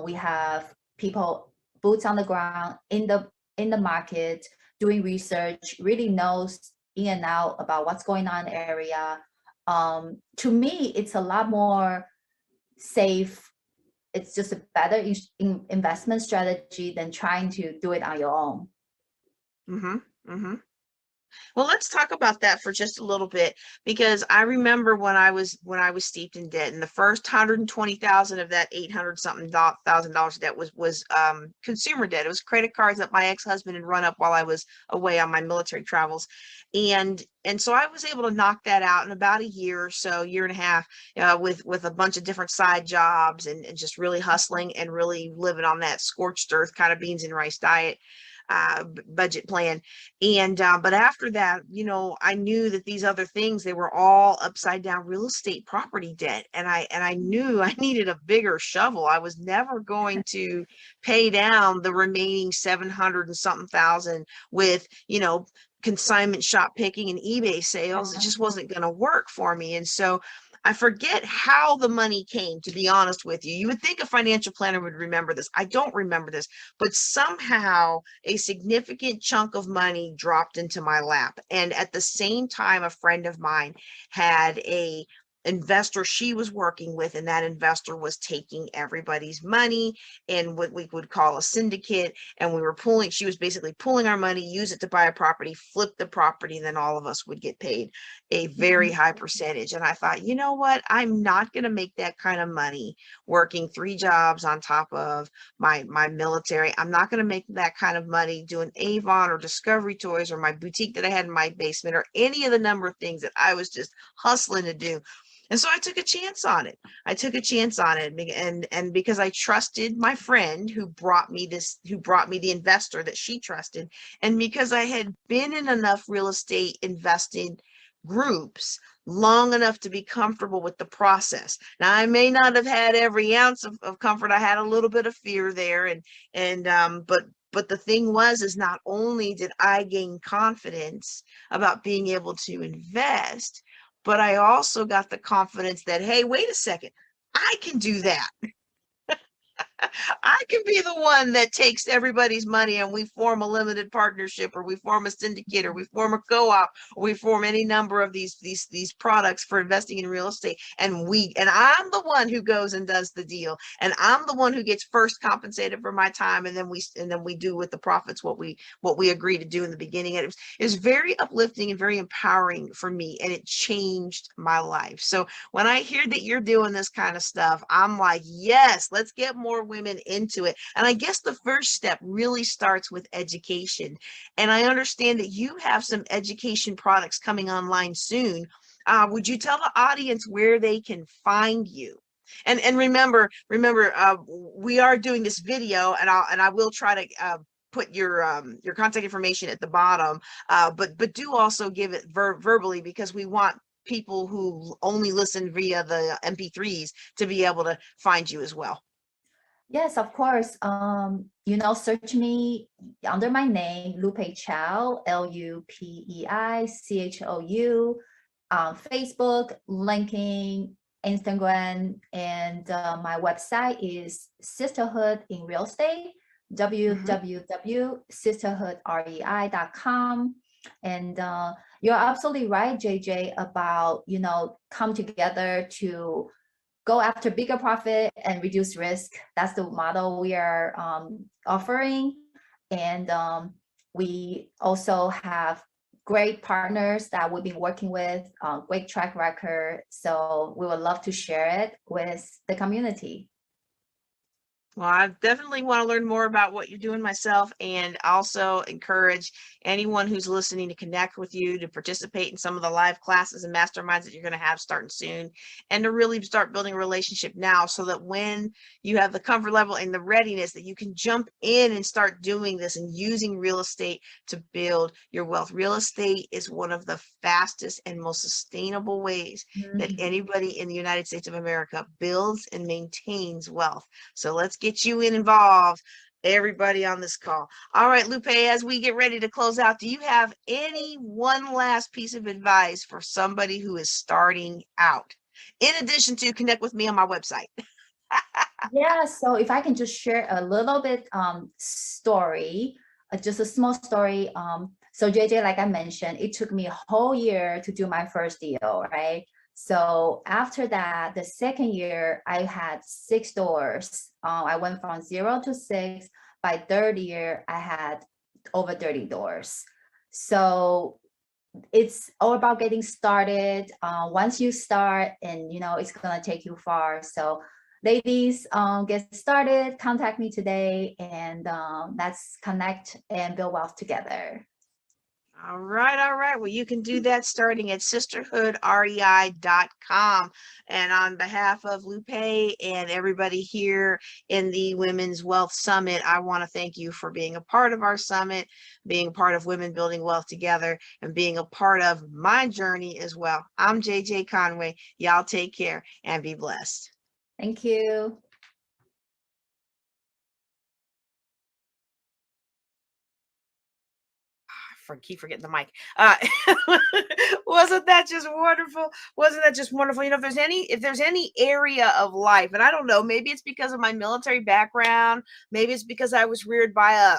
We have people, boots on the ground in the market, doing research, really knows in and out about what's going on in the area. To me, it's a lot more safe. It's just a better investment strategy than trying to do it on your own. Well, let's talk about that for just a little bit, because I remember when I was steeped in debt, and the first 120,000 of that 800 something thousand dollars debt was consumer debt. It was credit cards that my ex-husband had run up while I was away on my military travels, and so I was able to knock that out in about a year or so, year and a half, with a bunch of different side jobs and just really hustling and really living on that scorched earth kind of beans and rice diet. Budget plan. And but after that, I knew that these other things, they were all upside down real estate property debt, and I knew I needed a bigger shovel. I was never going to pay down the remaining 700 and something thousand with consignment shop picking and eBay sales. It just wasn't going to work for me. And so I forget how the money came, to be honest with you. You would think a financial planner would remember this. I don't remember this, but somehow a significant chunk of money dropped into my lap. And at the same time, a friend of mine had a investor she was working with, and that investor was taking everybody's money in what we would call a syndicate, and she was basically pulling our money, use it to buy a property, flip the property, and then all of us would get paid a very high percentage. And I thought, you know what, I'm not going to make that kind of money working 3 jobs on top of my military. I'm not going to make that kind of money doing Avon or Discovery Toys or my boutique that I had in my basement or any of the number of things that I was just hustling to do. And so I took a chance on it. And because I trusted my friend who brought me the investor that she trusted, and because I had been in enough real estate invested groups long enough to be comfortable with the process. Now, I may not have had every ounce of comfort. I had a little bit of fear there, but the thing is not only did I gain confidence about being able to invest, but I also got the confidence that, hey, wait a second, I can do that. I can be the one that takes everybody's money and we form a limited partnership, or we form a syndicate, or we form a co-op, or we form any number of these products for investing in real estate. And I'm the one who goes and does the deal. And I'm the one who gets first compensated for my time. And then we do with the profits what we agree to do in the beginning. And it was very uplifting and very empowering for me. And it changed my life. So when I hear that you're doing this kind of stuff, I'm like, yes, let's get more women into it. And I guess the first step really starts with education. And I understand that you have some education products coming online soon. Would you tell the audience where they can find you? And remember, we are doing this video, and I will try to put your contact information at the bottom, but do also give it verbally, because we want people who only listen via the MP3s to be able to find you as well. Yes, of course. Search me under my name, Lupei Chou, LUPEICHOU, Facebook, LinkedIn, Instagram, and my website is Sisterhood in Real Estate, www.sisterhoodrei.com. And you're absolutely right, JJ, about, come together to go after bigger profit and reduce risk. That's the model we are offering. And we also have great partners that we've been working with, great track record. So we would love to share it with the community. Well, I definitely want to learn more about what you're doing myself, and also encourage anyone who's listening to connect with you, to participate in some of the live classes and masterminds that you're going to have starting soon, and to really start building a relationship now, so that when you have the comfort level and the readiness, that you can jump in and start doing this and using real estate to build your wealth. Real estate is one of the fastest and most sustainable ways that anybody in the United States of America builds and maintains wealth. So let's get you involved, everybody on this call. All right, Lupe, as we get ready to close out, do you have any one last piece of advice for somebody who is starting out, in addition to connect with me on my website? Yeah, so if I can just share a little bit story, just a small story. So JJ, like I mentioned, it took me a whole year to do my first deal, right? So after that, the second year, I had 6 doors. I went from 0 to 6. By third year, I had over 30 doors. So it's all about getting started. Once you start, and it's gonna take you far. So ladies, get started, contact me today, and let's connect and build wealth together. All right. Well, you can do that starting at sisterhoodrei.com. And on behalf of Lupe and everybody here in the Women's Wealth Summit, I want to thank you for being a part of our summit, being part of Women Building Wealth Together, and being a part of my journey as well. I'm JJ Conway. Y'all take care and be blessed. Thank you. Keep forgetting the mic. Wasn't that just wonderful? Wasn't that just wonderful? If there's any area of life, and I don't know, maybe it's because of my military background, maybe it's because I was reared by a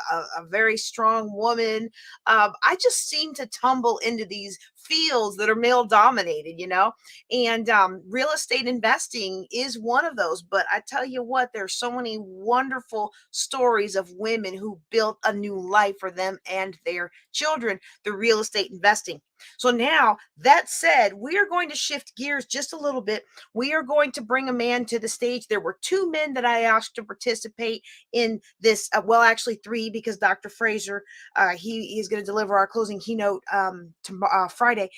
very strong woman. I just seem to tumble into these fields that are male dominated, and real estate investing is one of those. But I tell you what, there's so many wonderful stories of women who built a new life for them and their children through real estate investing. So now, that said, we are going to shift gears just a little bit. We are going to bring a man to the stage. There were 2 men that I asked to participate in this. Well, actually 3, because Dr. Fraser, he's going to deliver our closing keynote Friday.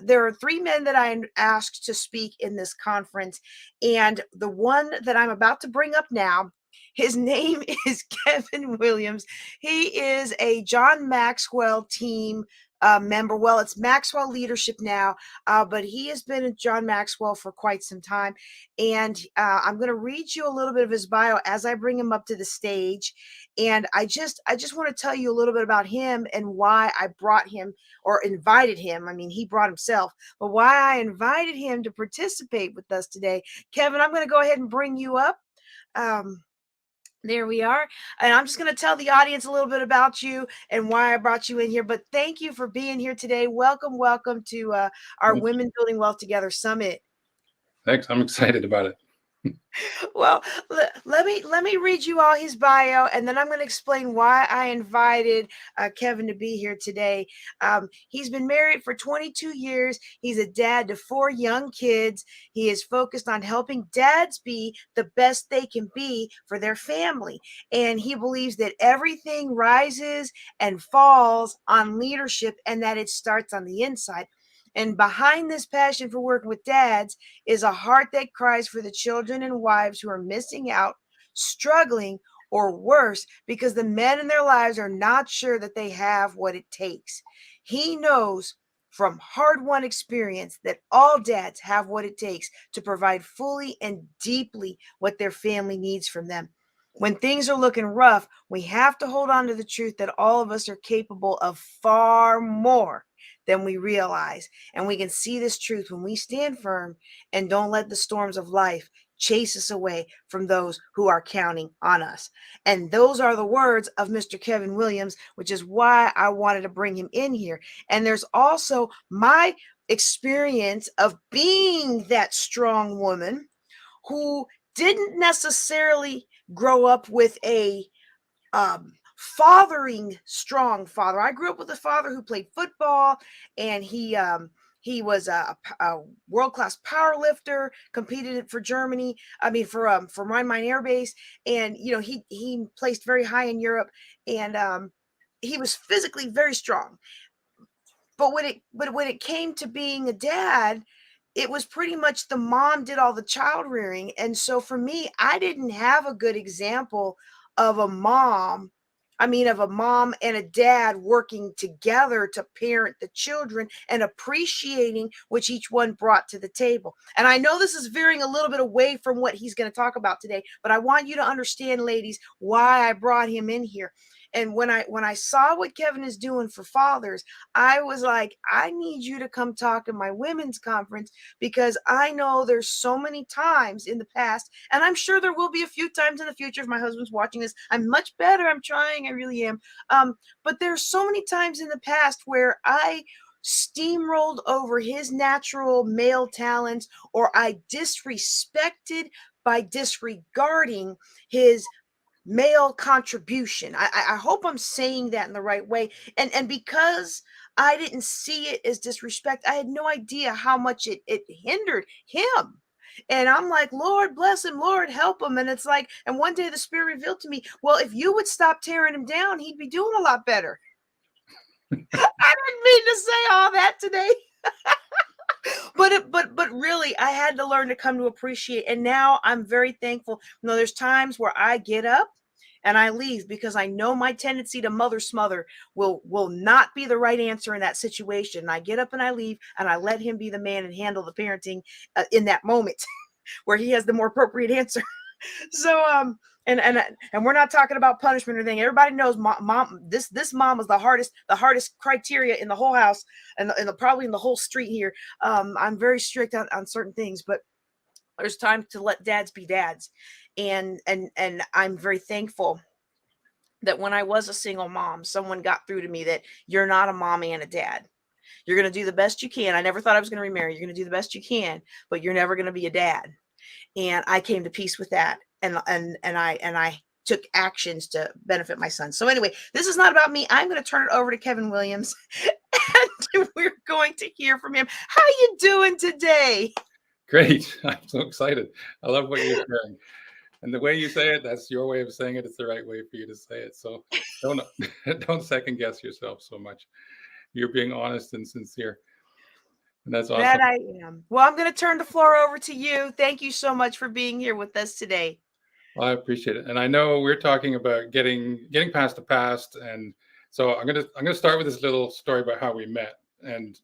There are 3 men that I asked to speak in this conference. And the one that I'm about to bring up now, his name is Kevin Williams. He is a John Maxwell team member. Well, it's Maxwell Leadership now, but he has been at John Maxwell for quite some time. And I'm going to read you a little bit of his bio as I bring him up to the stage. And I just want to tell you a little bit about him and why I brought him or invited him. I mean, he brought himself, but why I invited him to participate with us today. Kevin, I'm going to go ahead and bring you up. There we are. And I'm just going to tell the audience a little bit about you and why I brought you in here. But thank you for being here today. Welcome to our Women Building Wealth Together Summit. Thanks. I'm excited about it. Well, let me read you all his bio, and then I'm going to explain why I invited Kevin to be here today. He's been married for 22 years. He's a dad to 4 young kids. He is focused on helping dads be the best they can be for their family. And he believes that everything rises and falls on leadership and that it starts on the inside. And behind this passion for working with dads is a heart that cries for the children and wives who are missing out, struggling, or worse, because the men in their lives are not sure that they have what it takes. He knows from hard-won experience that all dads have what it takes to provide fully and deeply what their family needs from them. When things are looking rough, we have to hold on to the truth that all of us are capable of far more than we realize. And we can see this truth when we stand firm and don't let the storms of life chase us away from those who are counting on us. And those are the words of Mr. Kevin Williams, which is why I wanted to bring him in here. And there's also my experience of being that strong woman who didn't necessarily grow up with a fathering strong father. I grew up with a father who played football, and he was a world-class power lifter, competed for Germany. I mean, for Rhein-Main Air Base, and he placed very high in Europe, and he was physically very strong. But when it came to being a dad, it was pretty much the mom did all the child rearing, and so for me, I didn't have a good example of a mom and a dad working together to parent the children and appreciating which each one brought to the table. And I know this is veering a little bit away from what he's going to talk about today, but I want you to understand, ladies, why I brought him in here. And when I saw what Kevin is doing for fathers, I was like, I need you to come talk at my women's conference, because I know there's so many times in the past, and I'm sure there will be a few times in the future if my husband's watching this. I'm much better. I'm trying. I really am. But there's so many times in the past where I steamrolled over his natural male talents, or I disrespected by disregarding his male contribution. I hope I'm saying that in the right way. And because I didn't see it as disrespect, I had no idea how much it hindered him. And I'm like, Lord, bless him, Lord, help him. And it's like, and one day the Spirit revealed to me, well, if you would stop tearing him down, he'd be doing a lot better. I didn't mean to say all that today. But really, I had to learn to come to appreciate. And now I'm very thankful. There's times where I get up and I leave because I know my tendency to mother smother will not be the right answer in that situation. And I get up and I leave, and I let him be the man and handle the parenting in that moment where he has the more appropriate answer. So and we're not talking about punishment or anything. Everybody knows mom. This mom is the hardest criteria in the whole house and probably in the whole street here. I'm very strict on certain things, but there's time to let dads be dads, and I'm very thankful that when I was a single mom, someone got through to me that you're not a mom and a dad. You're going to do the best you can. I never thought I was going to remarry. You're going to do the best you can, but you're never going to be a dad. And I came to peace with that. And I took actions to benefit my son. So anyway, this is not about me. I'm going to turn it over to Kevin Williams, and we're going to hear from him. How you doing today? Great. I'm so excited. I love what you're saying. And the way you say it, that's your way of saying it. It's the right way for you to say it. So don't second guess yourself so much. You're being honest and sincere. And that's awesome. That I am. Well, I'm going to turn the floor over to you. Thank you so much for being here with us today. Well, I appreciate it. And I know we're talking about getting past the past and So I'm gonna start with this little story about how we met, and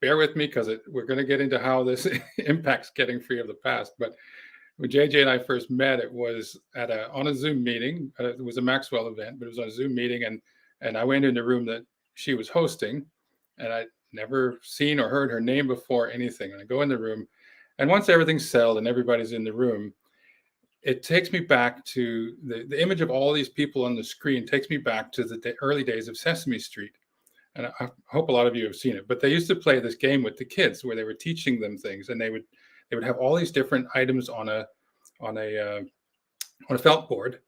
bear with me because we're gonna get into how this impacts getting free of the past. But when JJ and I first met, it was on a Zoom meeting. It was a Maxwell event, but it was on a Zoom meeting, and I went in the room that she was hosting, and I'd never seen or heard her name before, anything. And I go in the room, and once everything's settled and everybody's in the room, it takes me back to the image of all these people on the screen takes me back to the early days of Sesame Street. And I hope a lot of you have seen it, but they used to play this game with the kids where they were teaching them things, and they would have all these different items on a felt board,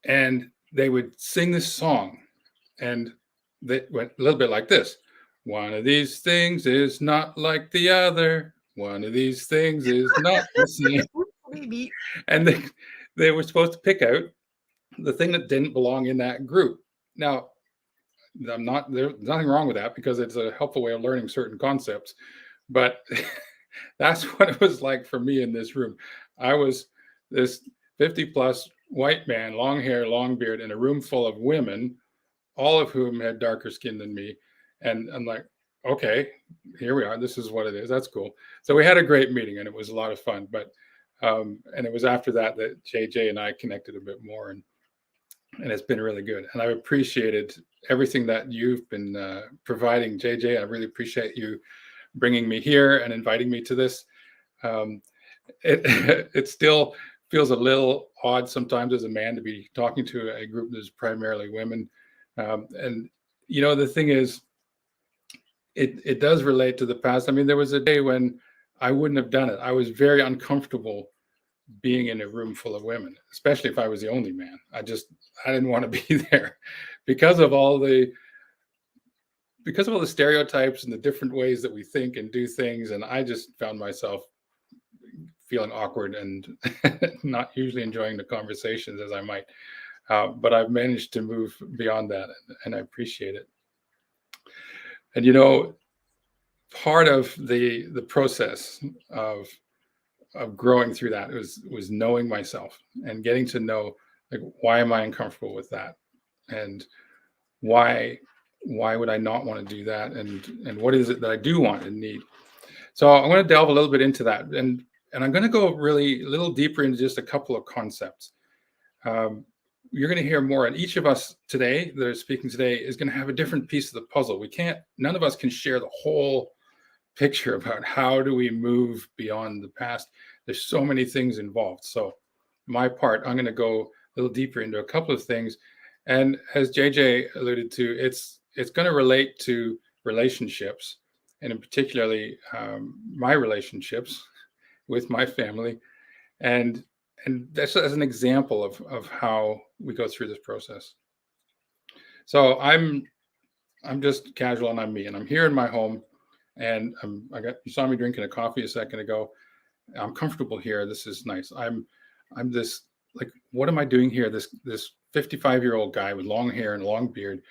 and they would sing this song, and they went a little bit like this. One of these things is not like the other. One of these things is not the same. And they were supposed to pick out the thing that didn't belong in that group. Now, there's nothing wrong with that because it's a helpful way of learning certain concepts. But that's what it was like for me in this room. I was this 50-plus white man, long hair, long beard, in a room full of women, all of whom had darker skin than me. And I'm like, okay, here we are. This is what it is. That's cool. So we had a great meeting, and it was a lot of fun. But and it was after that JJ and I connected a bit more, and it's been really good. And I've appreciated everything that you've been providing, JJ. I really appreciate you bringing me here and inviting me to this. It still feels a little odd sometimes as a man to be talking to a group that's primarily women. And, the thing is, it does relate to the past. I mean, there was a day when I wouldn't have done it. I was very uncomfortable being in a room full of women, especially if I was the only man. I didn't want to be there because of all the stereotypes and the different ways that we think and do things. And I just found myself feeling awkward and not usually enjoying the conversations as I might. But I've managed to move beyond that, and I appreciate it. And part of the process of growing through that was knowing myself and getting to know, like, why am I uncomfortable with that, and why would I not want to do that, and what is it that I do want and need. So I'm going to delve a little bit into that, and I'm going to go really a little deeper into just a couple of concepts. You're going to hear more, and each of us today that are speaking today is going to have a different piece of the puzzle. None of us can share the whole picture about how do we move beyond the past. There's so many things involved. So my part, I'm going to go a little deeper into a couple of things. And as JJ alluded to, it's going to relate to relationships, and in particularly my relationships with my family. And that's as an example of how we go through this process. So I'm just casual, and I'm me, and I'm here in my home, and you saw me drinking a coffee a second ago. I'm comfortable here. This is nice. I'm this, like, what am I doing here? This 55-year-old guy with long hair and long beard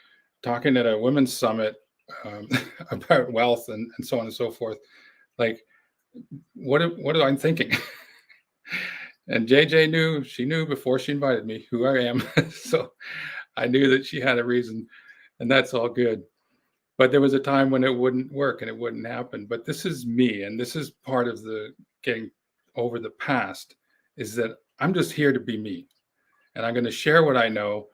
talking at a women's summit about wealth and so on and so forth. Like, what am I thinking? And JJ she knew before she invited me who I am. So I knew that she had a reason, and that's all good. But there was a time when it wouldn't work and it wouldn't happen. But this is me, and this is part of the getting over the past, is that I'm just here to be me. And I'm going to share what I know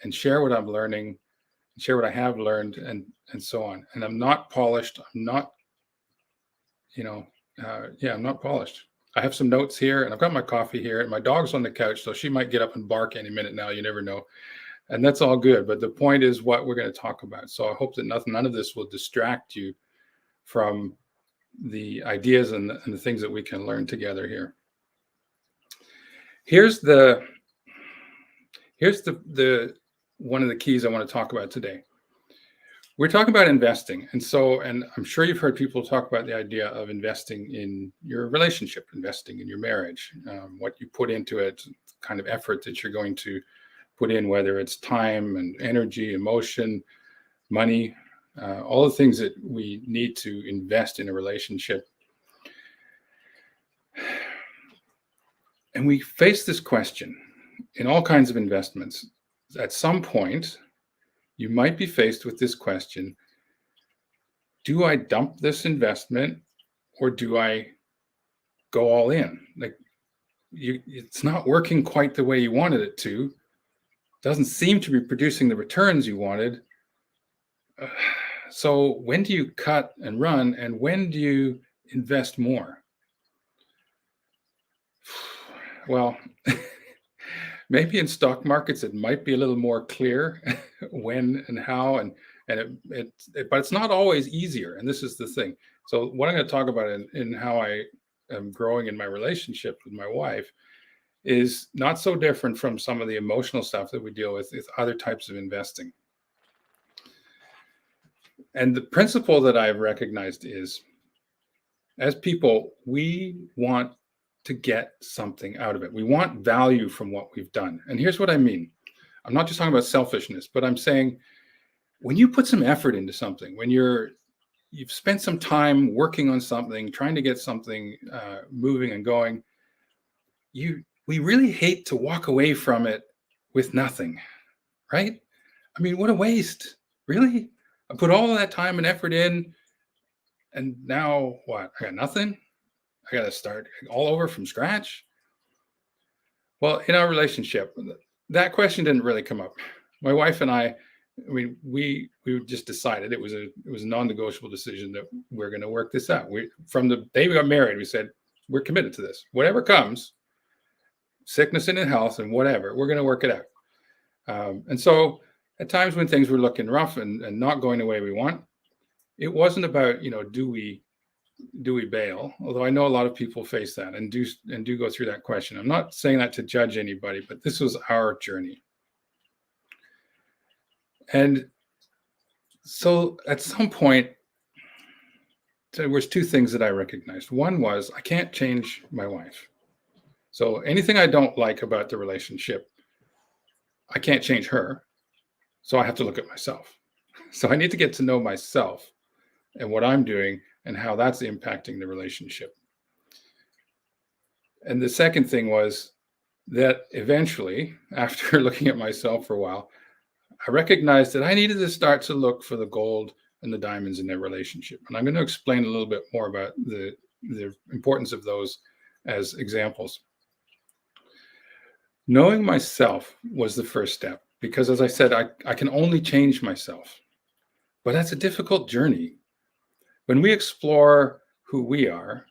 and share what I'm learning and share what I have learned and so on. And I'm not polished. I'm not, I'm not polished. I have some notes here, and I've got my coffee here, and my dog's on the couch, so she might get up and bark any minute now. You never know. And that's all good. But the point is what we're going to talk about. So I hope that none of this will distract you from the ideas and the things that we can learn together here. Here's the one of the keys I want to talk about today. We're talking about investing. And I'm sure you've heard people talk about the idea of investing in your relationship, investing in your marriage, what you put into it, kind of effort that you're going to put in, whether it's time and energy, emotion, money, all the things that we need to invest in a relationship. And we face this question in all kinds of investments. At some point, you might be faced with this question: do I dump this investment or do I go all in? Like, it's not working quite the way you wanted it to. Doesn't seem to be producing the returns you wanted. So when do you cut and run, and when do you invest more? Well, maybe in stock markets it might be a little more clear when and how, but it's not always easier. And this is the thing. So what I'm going to talk about in how I am growing in my relationship with my wife is not so different from some of the emotional stuff that we deal with other types of investing. And the principle that I've recognized is, as people, we want to get something out of it. We want value from what we've done. And here's what I mean. I'm not just talking about selfishness, but I'm saying when you put some effort into something, when you've spent some time working on something, trying to get something moving and going, we really hate to walk away from it with nothing, right? I mean, what a waste, really? I put all of that time and effort in, and now what? I got nothing? I got to start all over from scratch? Well, in our relationship, that question didn't really come up. My wife and I mean, we just decided it was a non-negotiable decision that we're going to work this out. From the day we got married, we said, we're committed to this. Whatever comes, sickness and health and whatever, we're going to work it out. And so at times when things were looking rough and not going the way we want, it wasn't about, do we bail? Although I know a lot of people face that and do go through that question. I'm not saying that to judge anybody, but this was our journey. And so at some point, there was two things that I recognized. One was I can't change my wife. So anything I don't like about the relationship, I can't change her. So I have to look at myself. So I need to get to know myself and what I'm doing and how that's impacting the relationship. And the second thing was that eventually, after looking at myself for a while, I recognized that I needed to start to look for the gold and the diamonds in their relationship. And I'm going to explain a little bit more about the importance of those as examples. Knowing myself was the first step, because as I said, I can only change myself. But that's a difficult journey. When we explore who we are,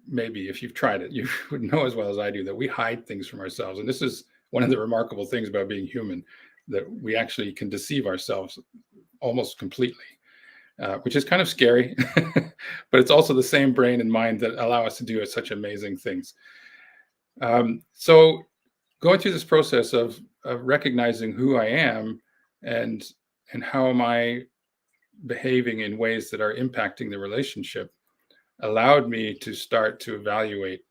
maybe if you've tried it, you would know as well as I do that we hide things from ourselves. And this is one of the remarkable things about being human, that we actually can deceive ourselves almost completely, which is kind of scary, but it's also the same brain and mind that allow us to do such amazing things. So going through this process of recognizing who I am and how am I behaving in ways that are impacting the relationship allowed me to start to evaluate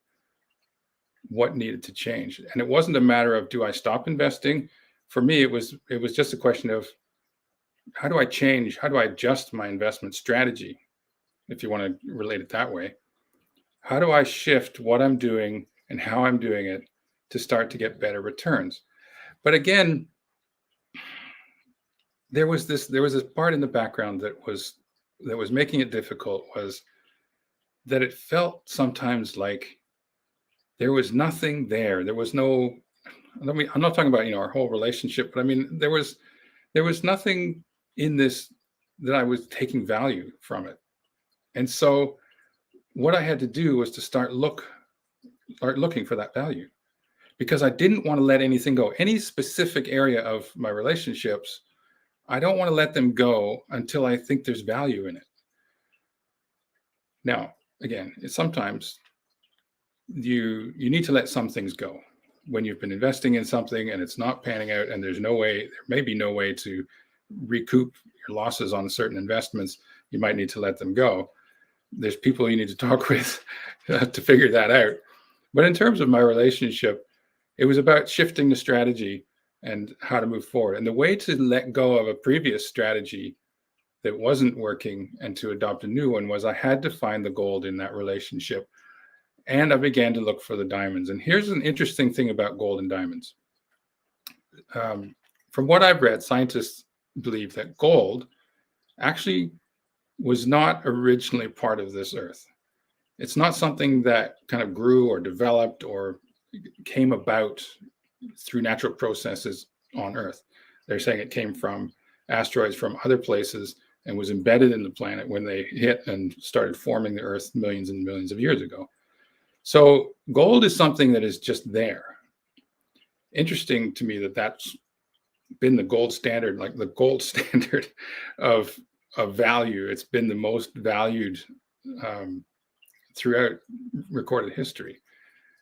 what needed to change. And it wasn't a matter of, do I stop investing? For me, it was just a question of, how do I change? How do I adjust my investment strategy? If you want to relate it that way, how do I shift what I'm doing and how I'm doing it to start to get better returns? But again, there was this part in the background that was making it difficult, was that it felt sometimes like there was nothing there. There was no, I'm not talking about, our whole relationship, but I mean, there was nothing in this that I was taking value from it. And so what I had to do was to start looking for that value, because I didn't want to let anything go. Any specific area of my relationships, I don't want to let them go until I think there's value in it. Now, again, sometimes you need to let some things go. When you've been investing in something and it's not panning out and there may be no way to recoup your losses on certain investments, you might need to let them go. There's people you need to talk with to figure that out. But in terms of my relationship, it was about shifting the strategy and how to move forward. And the way to let go of a previous strategy that wasn't working and to adopt a new one was I had to find the gold in that relationship. And I began to look for the diamonds. And here's an interesting thing about gold and diamonds. from what I've read, scientists believe that gold actually was not originally part of this earth. It's not something that kind of grew or developed or came about through natural processes on Earth. They're saying it came from asteroids from other places and was embedded in the planet when they hit and started forming the Earth millions and millions of years ago. So gold is something that is just there. Interesting to me that that's been the gold standard, like the gold standard of value. It's been the most valued throughout recorded history.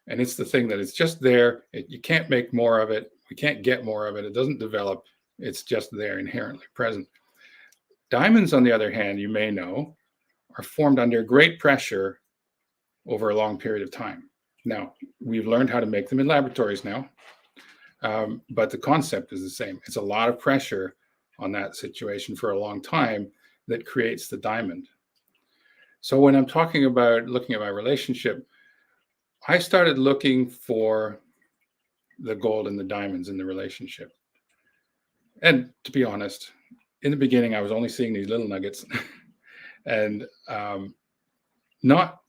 And it's the thing that it's just there. You can't make more of it. We can't get more of it. It doesn't develop. It's just there, inherently present. Diamonds, on the other hand, you may know, are formed under great pressure over a long period of time. Now, we've learned how to make them in laboratories now, but the concept is the same. It's a lot of pressure on that situation for a long time that creates the diamond. So when I'm talking about looking at my relationship, I started looking for the gold and the diamonds in the relationship. And to be honest, in the beginning, I was only seeing these little nuggets and not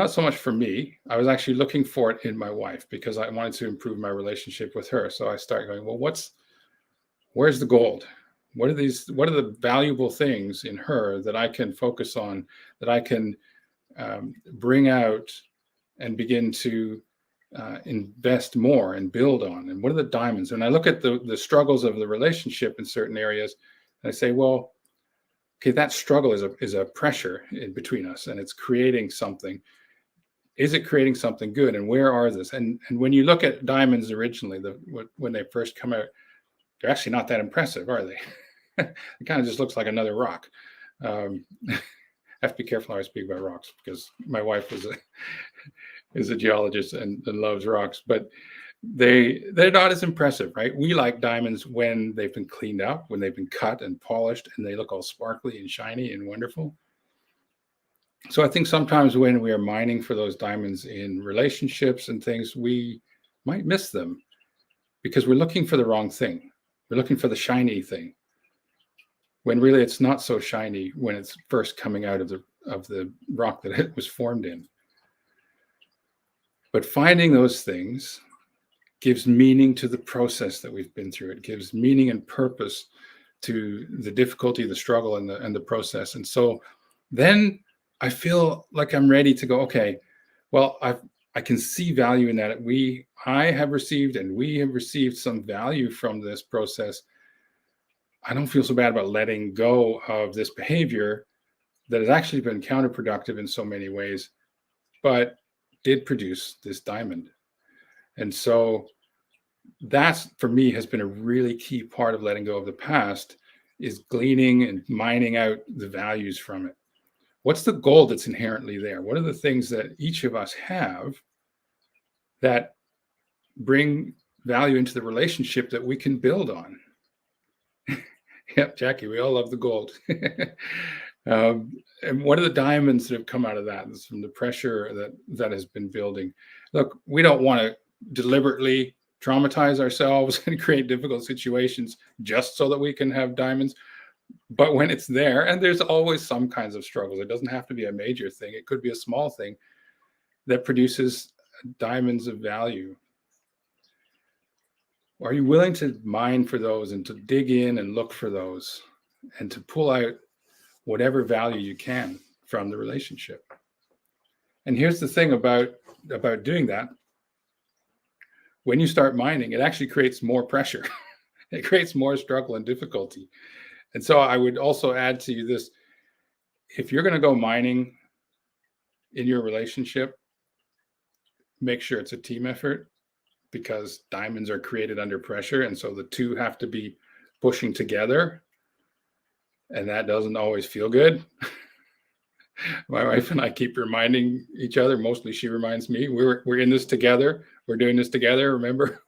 so much for me. I was actually looking for it in my wife because I wanted to improve my relationship with her. So I started going, well, where's the gold? What are the valuable things in her that I can focus on, that I can bring out and begin to invest more and build on? And what are the diamonds? When I look at the struggles of the relationship in certain areas, I say, well, okay, that struggle is a pressure in between us, and it's creating something. Is it creating something good? And where are this? And when you look at diamonds originally, when they first come out, they're actually not that impressive, are they? It kind of just looks like another rock. I have to be careful how I speak about rocks because my wife is a geologist and loves rocks, but they're not as impressive, right? We like diamonds when they've been cleaned up, when they've been cut and polished, and they look all sparkly and shiny and wonderful. So I think sometimes when we are mining for those diamonds in relationships and things, we might miss them because we're looking for the wrong thing. We're looking for the shiny thing, when really it's not so shiny when it's first coming out of the rock that it was formed in. But finding those things gives meaning to the process that we've been through. It gives meaning and purpose to the difficulty, the struggle, and the process. And so then I feel like I'm ready to go, okay, well, I can see value in that. I have received and we have received some value from this process. I don't feel so bad about letting go of this behavior that has actually been counterproductive in so many ways, but did produce this diamond. And so that's, for me, has been a really key part of letting go of the past, is gleaning and mining out the values from it. What's the gold that's inherently there? What are the things that each of us have that bring value into the relationship that we can build on? Yep, Jackie, we all love the gold. And what are the diamonds that have come out of that? It's from the pressure that has been building. Look, we don't want to deliberately traumatize ourselves and create difficult situations just so that we can have diamonds. But when it's there, and there's always some kinds of struggles, it doesn't have to be a major thing. It could be a small thing that produces diamonds of value. Are you willing to mine for those and to dig in and look for those and to pull out whatever value you can from the relationship? And here's the thing about doing that. When you start mining, it actually creates more pressure. It creates more struggle and difficulty. And so I would also add to you this: if you're going to go mining in your relationship, make sure it's a team effort, because diamonds are created under pressure. And so the two have to be pushing together. And that doesn't always feel good. My wife and I keep reminding each other, mostly she reminds me, we're in this together. We're doing this together. Remember,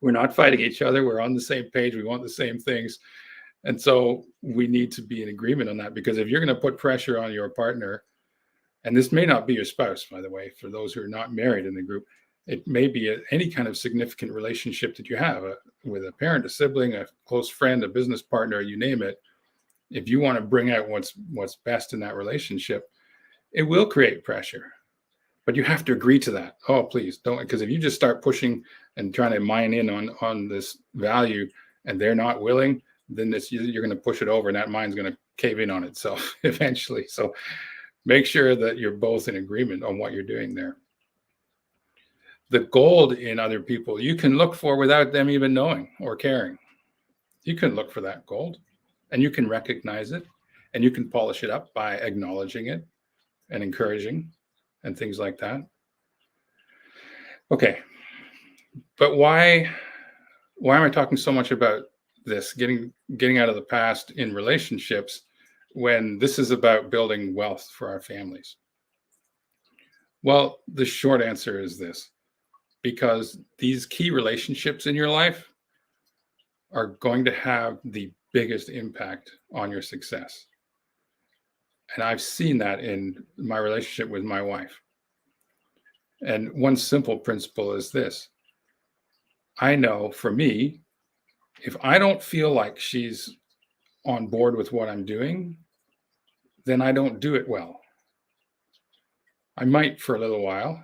we're not fighting each other. We're on the same page. We want the same things. And so we need to be in agreement on that, because if you're going to put pressure on your partner, and this may not be your spouse, by the way, for those who are not married in the group, It may be any kind of significant relationship that you have with a parent, a sibling, a close friend, a business partner, you name it. If you want to bring out what's best in that relationship, it will create pressure. But you have to agree to that. Oh, please don't, because if you just start pushing and trying to mine in on this value and they're not willing, then you're going to push it over and that mine's going to cave in on itself eventually. So make sure that you're both in agreement on what you're doing there. The gold in other people you can look for without them even knowing or caring. You can look for that gold and you can recognize it and you can polish it up by acknowledging it and encouraging and things like that. Okay, but why am I talking so much about this, getting out of the past in relationships, when this is about building wealth for our families? Well, the short answer is this: because these key relationships in your life are going to have the biggest impact on your success. And I've seen that in my relationship with my wife. And one simple principle is this: I know for me, if I don't feel like she's on board with what I'm doing, then I don't do it well. I might for a little while,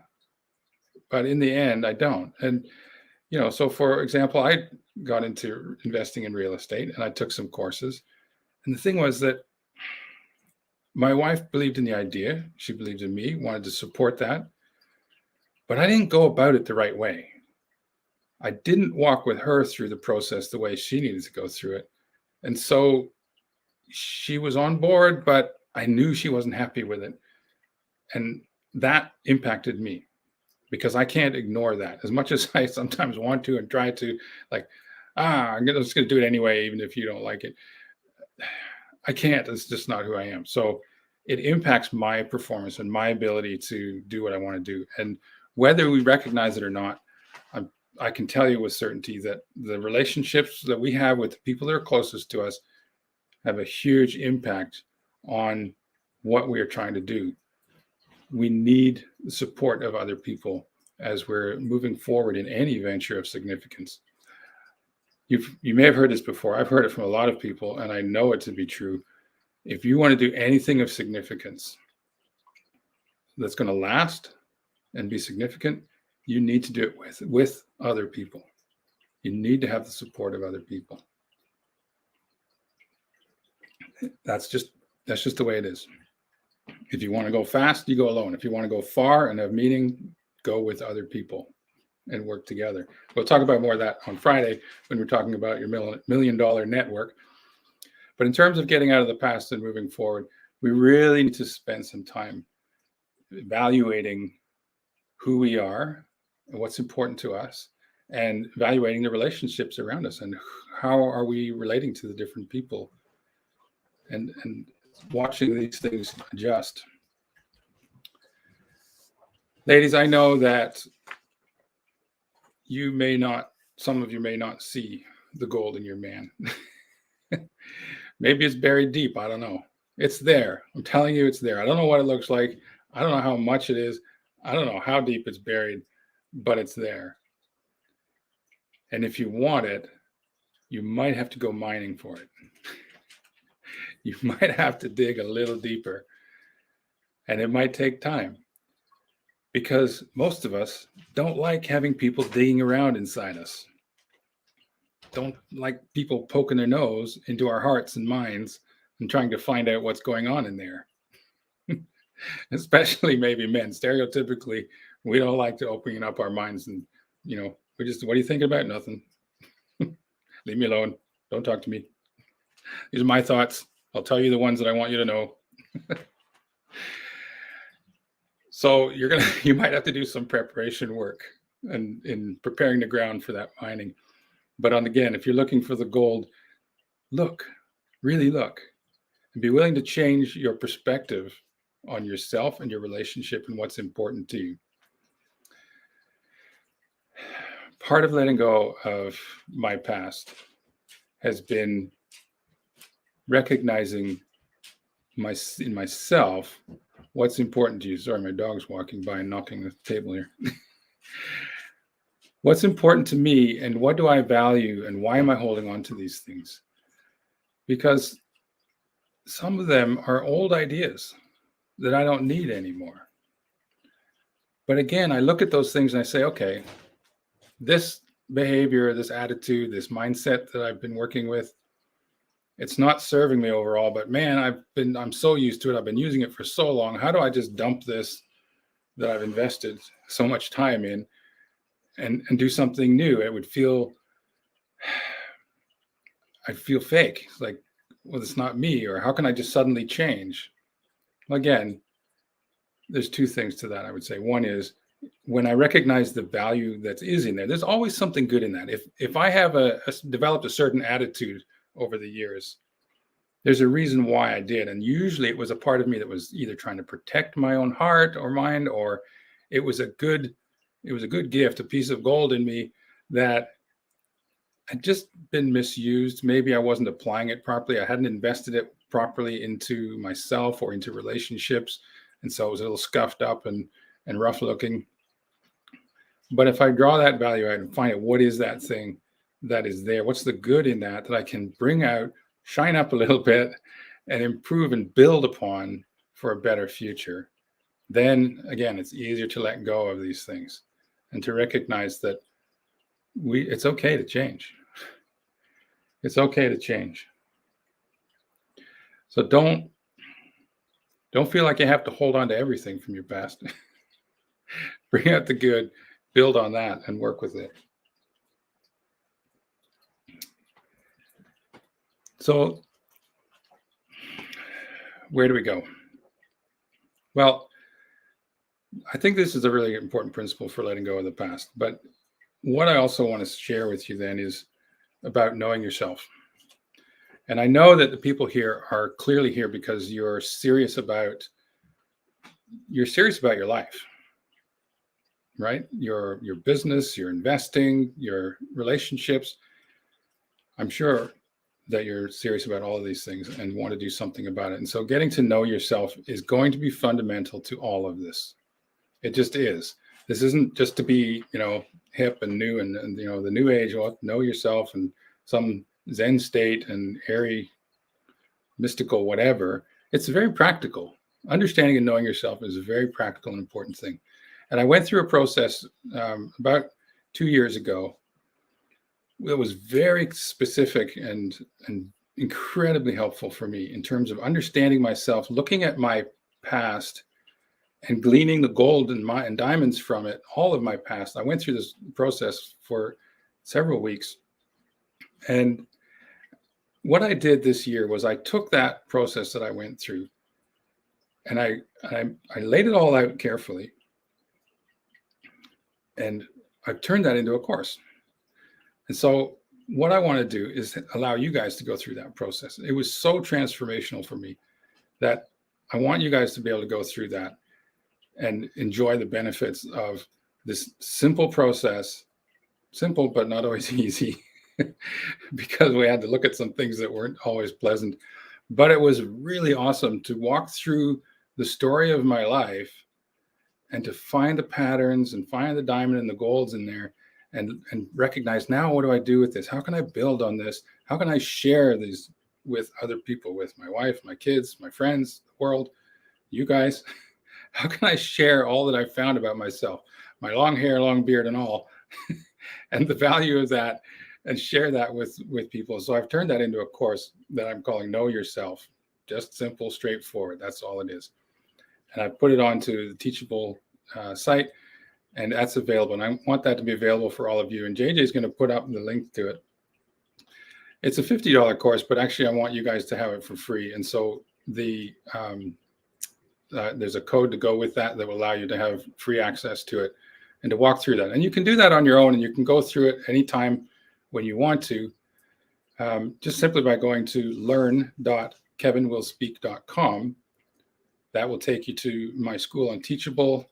but in the end, I don't. And, so for example, I got into investing in real estate and I took some courses. And the thing was that my wife believed in the idea. She believed in me, wanted to support that. But I didn't go about it the right way. I didn't walk with her through the process the way she needed to go through it. And so she was on board, but I knew she wasn't happy with it. And that impacted me because I can't ignore that. As much as I sometimes want to and try to, I'm just going to do it anyway, even if you don't like it. I can't. It's just not who I am. So it impacts my performance and my ability to do what I want to do. And whether we recognize it or not, I can tell you with certainty that the relationships that we have with the people that are closest to us have a huge impact on what we are trying to do. We need the support of other people as we're moving forward in any venture of significance. You may have heard this before. I've heard it from a lot of people, and I know it to be true. If you want to do anything of significance that's going to last and be significant, you need to do it with other people. You need to have the support of other people. That's just the way it is. If you want to go fast, you go alone. If you want to go far and have meaning, go with other people and work together. We'll talk about more of that on Friday when we're talking about your $1 million network. But in terms of getting out of the past and moving forward, we really need to spend some time evaluating who we are and what's important to us, and evaluating the relationships around us and how are we relating to the different people, and watching these things adjust. Ladies, I know that some of you may not see the gold in your man. Maybe it's buried deep. I don't know. It's there. I'm telling you, it's there. I don't know what it looks like. I don't know how much it is. I don't know how deep it's buried, but it's there. And if you want it, you might have to go mining for it. You might have to dig a little deeper. And it might take time, because most of us don't like having people digging around inside us. Don't like people poking their nose into our hearts and minds and trying to find out what's going on in there. Especially maybe men. Stereotypically, we don't like to open up our minds and, we just, what are you thinking about? Nothing. Leave me alone. Don't talk to me. These are my thoughts. I'll tell you the ones that I want you to know. So you might have to do some preparation work and in preparing the ground for that mining. But again, if you're looking for the gold, really look, and be willing to change your perspective on yourself and your relationship and what's important to you. Part of letting go of my past has been recognizing in myself what's important to you. Sorry, my dog's walking by and knocking the table here. What's important to me, and what do I value, and why am I holding on to these things? Because some of them are old ideas that I don't need anymore. But again, I look at those things and I say, okay, this behavior, this attitude, this mindset that I've been working with, it's not serving me overall, but man, I'm so used to it. I've been using it for so long. How do I just dump this that I've invested so much time in and do something new? It would feel, I feel fake. It's like, well, it's not me, or how can I just suddenly change? Well, again, there's two things to that, I would say. One is when I recognize the value that is in there, there's always something good in that. If I have developed a certain attitude over the years, there's a reason why I did. And usually it was a part of me that was either trying to protect my own heart or mind, or it was a good gift, a piece of gold in me that had just been misused. Maybe I wasn't applying it properly. I hadn't invested it properly into myself or into relationships. And so it was a little scuffed up and rough looking. But if I draw that value out and find out what is that thing that is there, what's the good in that I can bring out, shine up a little bit, and improve and build upon for a better future, then again, it's easier to let go of these things and to recognize that it's okay to change. It's okay to change. So don't feel like you have to hold on to everything from your past. Bring out the good, build on that, and work with it. So where do we go? Well, I think this is a really important principle for letting go of the past. But what I also want to share with you then is about knowing yourself. And I know that the people here are clearly here because you're serious about your life, right? Your business, your investing, your relationships. I'm sure that you're serious about all of these things and want to do something about it. And so getting to know yourself is going to be fundamental to all of this. It just is. This isn't just to be, hip and new and the new age. Well, know yourself and some Zen state and airy, mystical, whatever. It's very practical. Understanding and knowing yourself is a very practical and important thing. And I went through a process about 2 years ago. It was very specific and incredibly helpful for me in terms of understanding myself, looking at my past and gleaning the gold and diamonds from it, all of my past. I went through this process for several weeks. And what I did this year was I took that process that I went through and I laid it all out carefully. And I've turned that into a course. And so what I want to do is allow you guys to go through that process. It was so transformational for me that I want you guys to be able to go through that and enjoy the benefits of this simple process, simple but not always easy, because we had to look at some things that weren't always pleasant. But it was really awesome to walk through the story of my life and to find the patterns and find the diamond and the golds in there and recognize, now what do I do with this? How can I build on this? How can I share these with other people, with my wife, my kids, my friends, the world, you guys? How can I share all that I found about myself, my long hair, long beard and all, and the value of that, and share that with people? So I've turned that into a course that I'm calling Know Yourself. Just simple, straightforward. That's all it is. And I put it onto the Teachable site, and that's available. And I want that to be available for all of you. And JJ is going to put up the link to it. It's a $50 course, but actually I want you guys to have it for free. And so there's a code to go with that will allow you to have free access to it and to walk through that. And you can do that on your own, and you can go through it anytime when you want to, just simply by going to learn.kevinwillspeak.com. That will take you to my school on Teachable,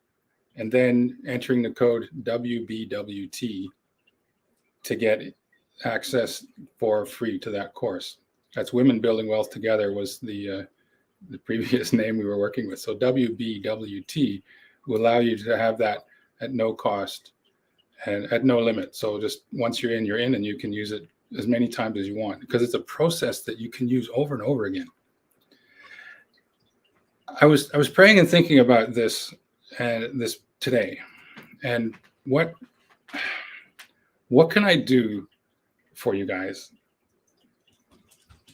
and then entering the code WBWT to get access for free to that course. That's Women Building Wealth Together was the previous name we were working with. So WBWT will allow you to have that at no cost and at no limit. So just once you're in, and you can use it as many times as you want, because it's a process that you can use over and over again. I was praying and thinking about this today, and what can I do for you guys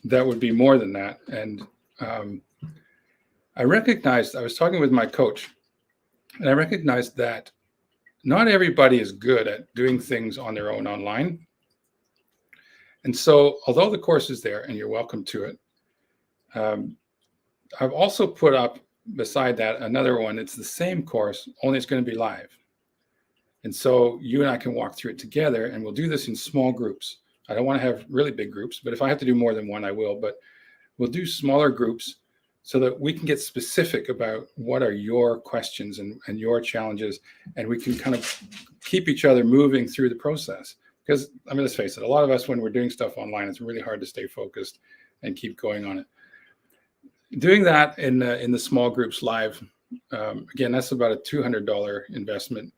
that would be more than that? And I was talking with my coach, and I recognized that not everybody is good at doing things on their own online. And so, although the course is there and you're welcome to it, I've also put up beside that another one. It's the same course, only it's going to be live. And so you and I can walk through it together, and we'll do this in small groups. I don't want to have really big groups, but if I have to do more than one, I will. But we'll do smaller groups so that we can get specific about what are your questions and your challenges, and we can kind of keep each other moving through the process. Because, I mean, let's face it, a lot of us, when we're doing stuff online, it's really hard to stay focused and keep going on it. Doing that in the small groups live, again, that's about a $200 investment,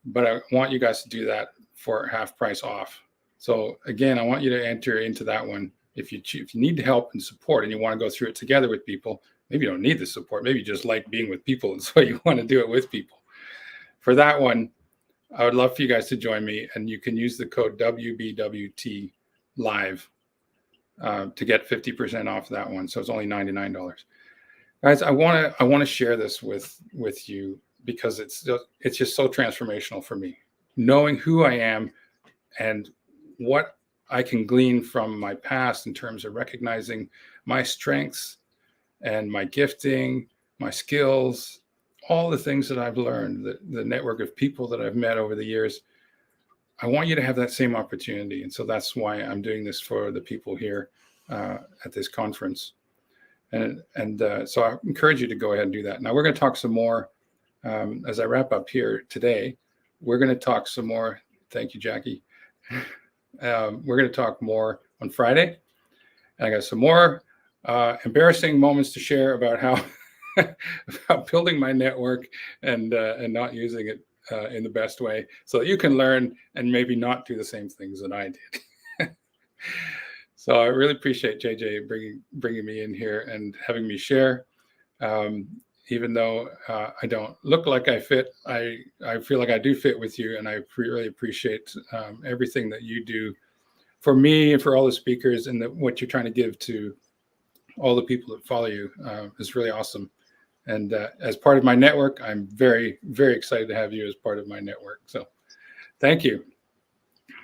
but I want you guys to do that for half price off. So again, I want you to enter into that one. If you need help and support and you want to go through it together with people, maybe you don't need the support, maybe you just like being with people, and so you want to do it with people. For that one, I would love for you guys to join me, and you can use the code WBWT live to get 50% off that one. So it's only $99. Guys, I want to share this with you because it's just so transformational for me. Knowing who I am and what I can glean from my past in terms of recognizing my strengths and my gifting, my skills, all the things that I've learned, the network of people that I've met over the years. I want you to have that same opportunity. And so that's why I'm doing this for the people here at this conference. And so I encourage you to go ahead and do that. Now we're going to talk some more as I wrap up here today. We're going to talk some more. Thank you, Jackie. We're going to talk more on Friday. And I got some more embarrassing moments to share about how about building my network and not using it in the best way, so that you can learn and maybe not do the same things that I did. So I really appreciate JJ bringing me in here and having me share. Even though I don't look like I fit, I feel like I do fit with you, and I really appreciate everything that you do for me and for all the speakers, and what you're trying to give to all the people that follow you is really awesome. And as part of my network, I'm very, very excited to have you as part of my network. So thank you.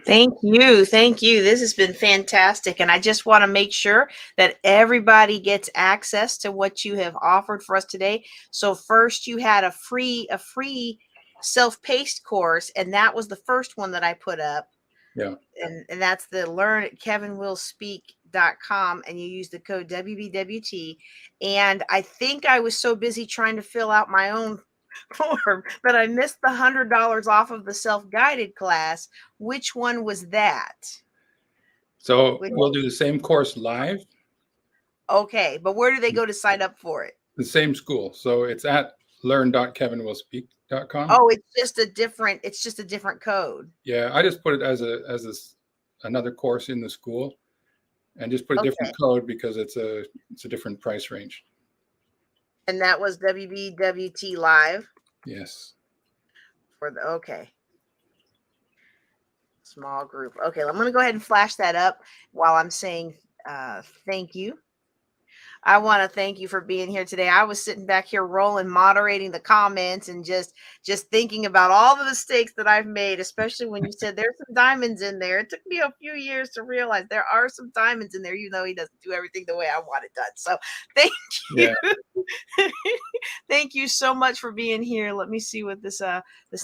Thank you. Thank you. This has been fantastic. And I just want to make sure that everybody gets access to what you have offered for us today. So first you had a free self-paced course, and that was the first one that I put up. Yeah. And that's the learn at kevinwillspeak.com, and you use the code WBWT. And I think I was so busy trying to fill out my own form that I missed the $100 off of the self-guided class. Which one was that? So we'll do the same course live. Okay, but where do they go to sign up for it? The same school. So it's at learn.kevinwillspeak.com. Oh, it's just a different code. Yeah, I just put it as another course in the school, and just put a different code because it's a different price range. And that was WBWT live. Yes. Okay. Small group. Okay, I'm going to go ahead and flash that up while I'm saying thank you. I want to thank you for being here today. I was sitting back here rolling, moderating the comments, and just thinking about all the mistakes that I've made, especially when you said there's some diamonds in there. It took me a few years to realize there are some diamonds in there, even though he doesn't do everything the way I want it done. So thank you. Yeah. Thank you so much for being here. Let me see what this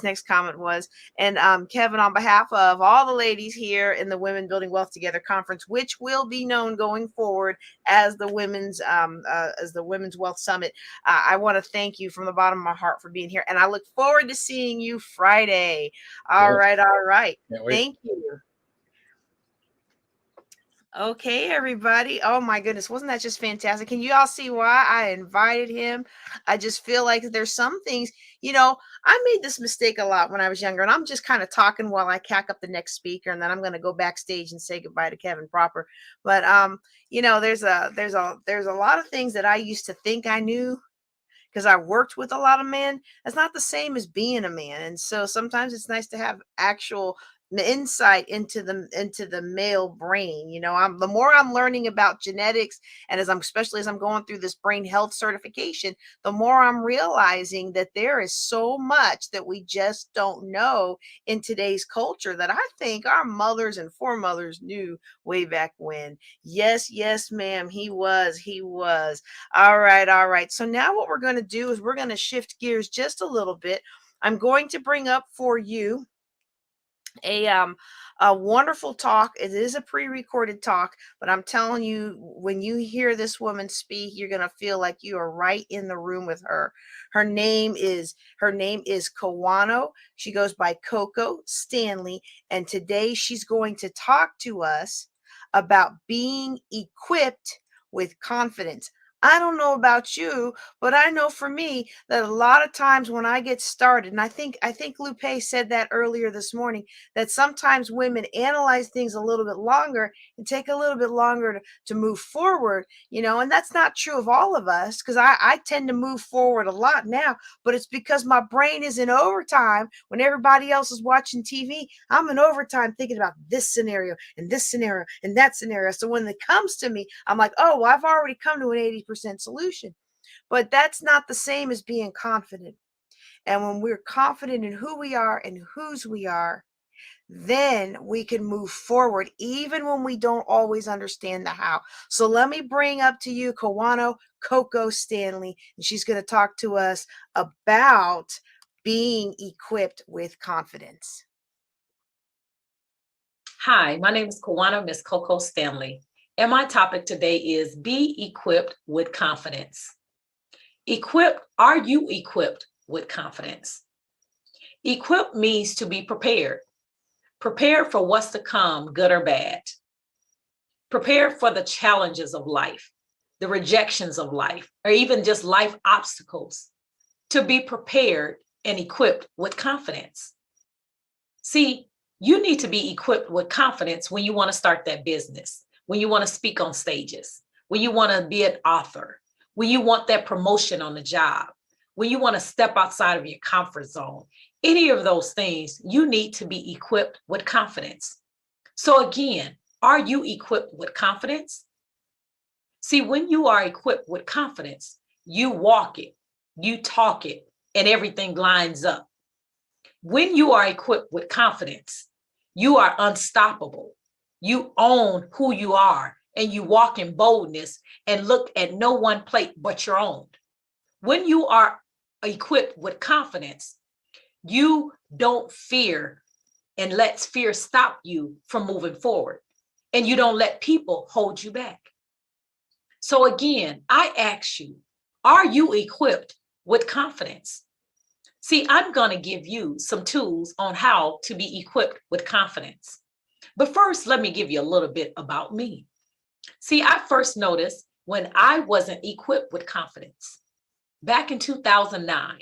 next comment was. And Kevin, on behalf of all the ladies here in the Women Building Wealth Together conference, which will be known going forward as the Women's Wealth Summit, I want to thank you from the bottom of my heart for being here, and I look forward to seeing you Friday. All right. Thank you. Okay, everybody. Oh my goodness, wasn't that just fantastic? Can you all see why I invited him? I just feel like there's some things, I made this mistake a lot when I was younger, and I'm just kind of talking while I cack up the next speaker, and then I'm going to go backstage and say goodbye to Kevin proper. But there's a lot of things that I used to think I knew because I worked with a lot of men. That's not the same as being a man. And so sometimes it's nice to have actual insight into the male brain. I'm the more I'm learning about genetics, and especially as I'm going through this brain health certification, the more I'm realizing that there is so much that we just don't know in today's culture that I think our mothers and foremothers knew way back when. Yes, yes, ma'am, he was. All right, all right. So now what we're going to do is we're going to shift gears just a little bit. I'm going to bring up for you a wonderful talk. It is a pre-recorded talk, but I'm telling you, when you hear this woman speak, you're gonna feel like you are right in the room with her. Her name is CoWano. She goes by CoCo Stanley, and today she's going to talk to us about being equipped with confidence. I don't know about you, but I know for me that a lot of times when I get started, and I think Lupei said that earlier this morning, that sometimes women analyze things a little bit longer and take a little bit longer to move forward, and that's not true of all of us, because I tend to move forward a lot now, but it's because my brain is in overtime when everybody else is watching TV. I'm in overtime thinking about this scenario and this scenario and that scenario. So when it comes to me, I'm like, oh, well, I've already come to an 80% solution. But that's not the same as being confident. And when we're confident in who we are and whose we are, then we can move forward even when we don't always understand the how. So let me bring up to you CoWano Coco Stanley, and she's going to talk to us about being equipped with confidence. Hi, my name is CoWano Miss Coco Stanley, and my topic today is be equipped with confidence. Are you equipped with confidence? Equipped means to be prepared. Prepared for what's to come, good or bad. Prepared for the challenges of life, the rejections of life, or even just life obstacles. To be prepared and equipped with confidence. See, you need to be equipped with confidence when you want to start that business, when you want to speak on stages, when you want to be an author, when you want that promotion on the job, when you want to step outside of your comfort zone. Any of those things, you need to be equipped with confidence. So again, are you equipped with confidence? See, when you are equipped with confidence, you walk it, you talk it, and everything lines up. When you are equipped with confidence, you are unstoppable. You own who you are, and you walk in boldness and look at no one plate but your own. When you are equipped with confidence, you don't fear and let fear stop you from moving forward. And you don't let people hold you back. So again, I ask you, are you equipped with confidence? See, I'm going to give you some tools on how to be equipped with confidence. But first, let me give you a little bit about me. See, I first noticed when I wasn't equipped with confidence. Back in 2009,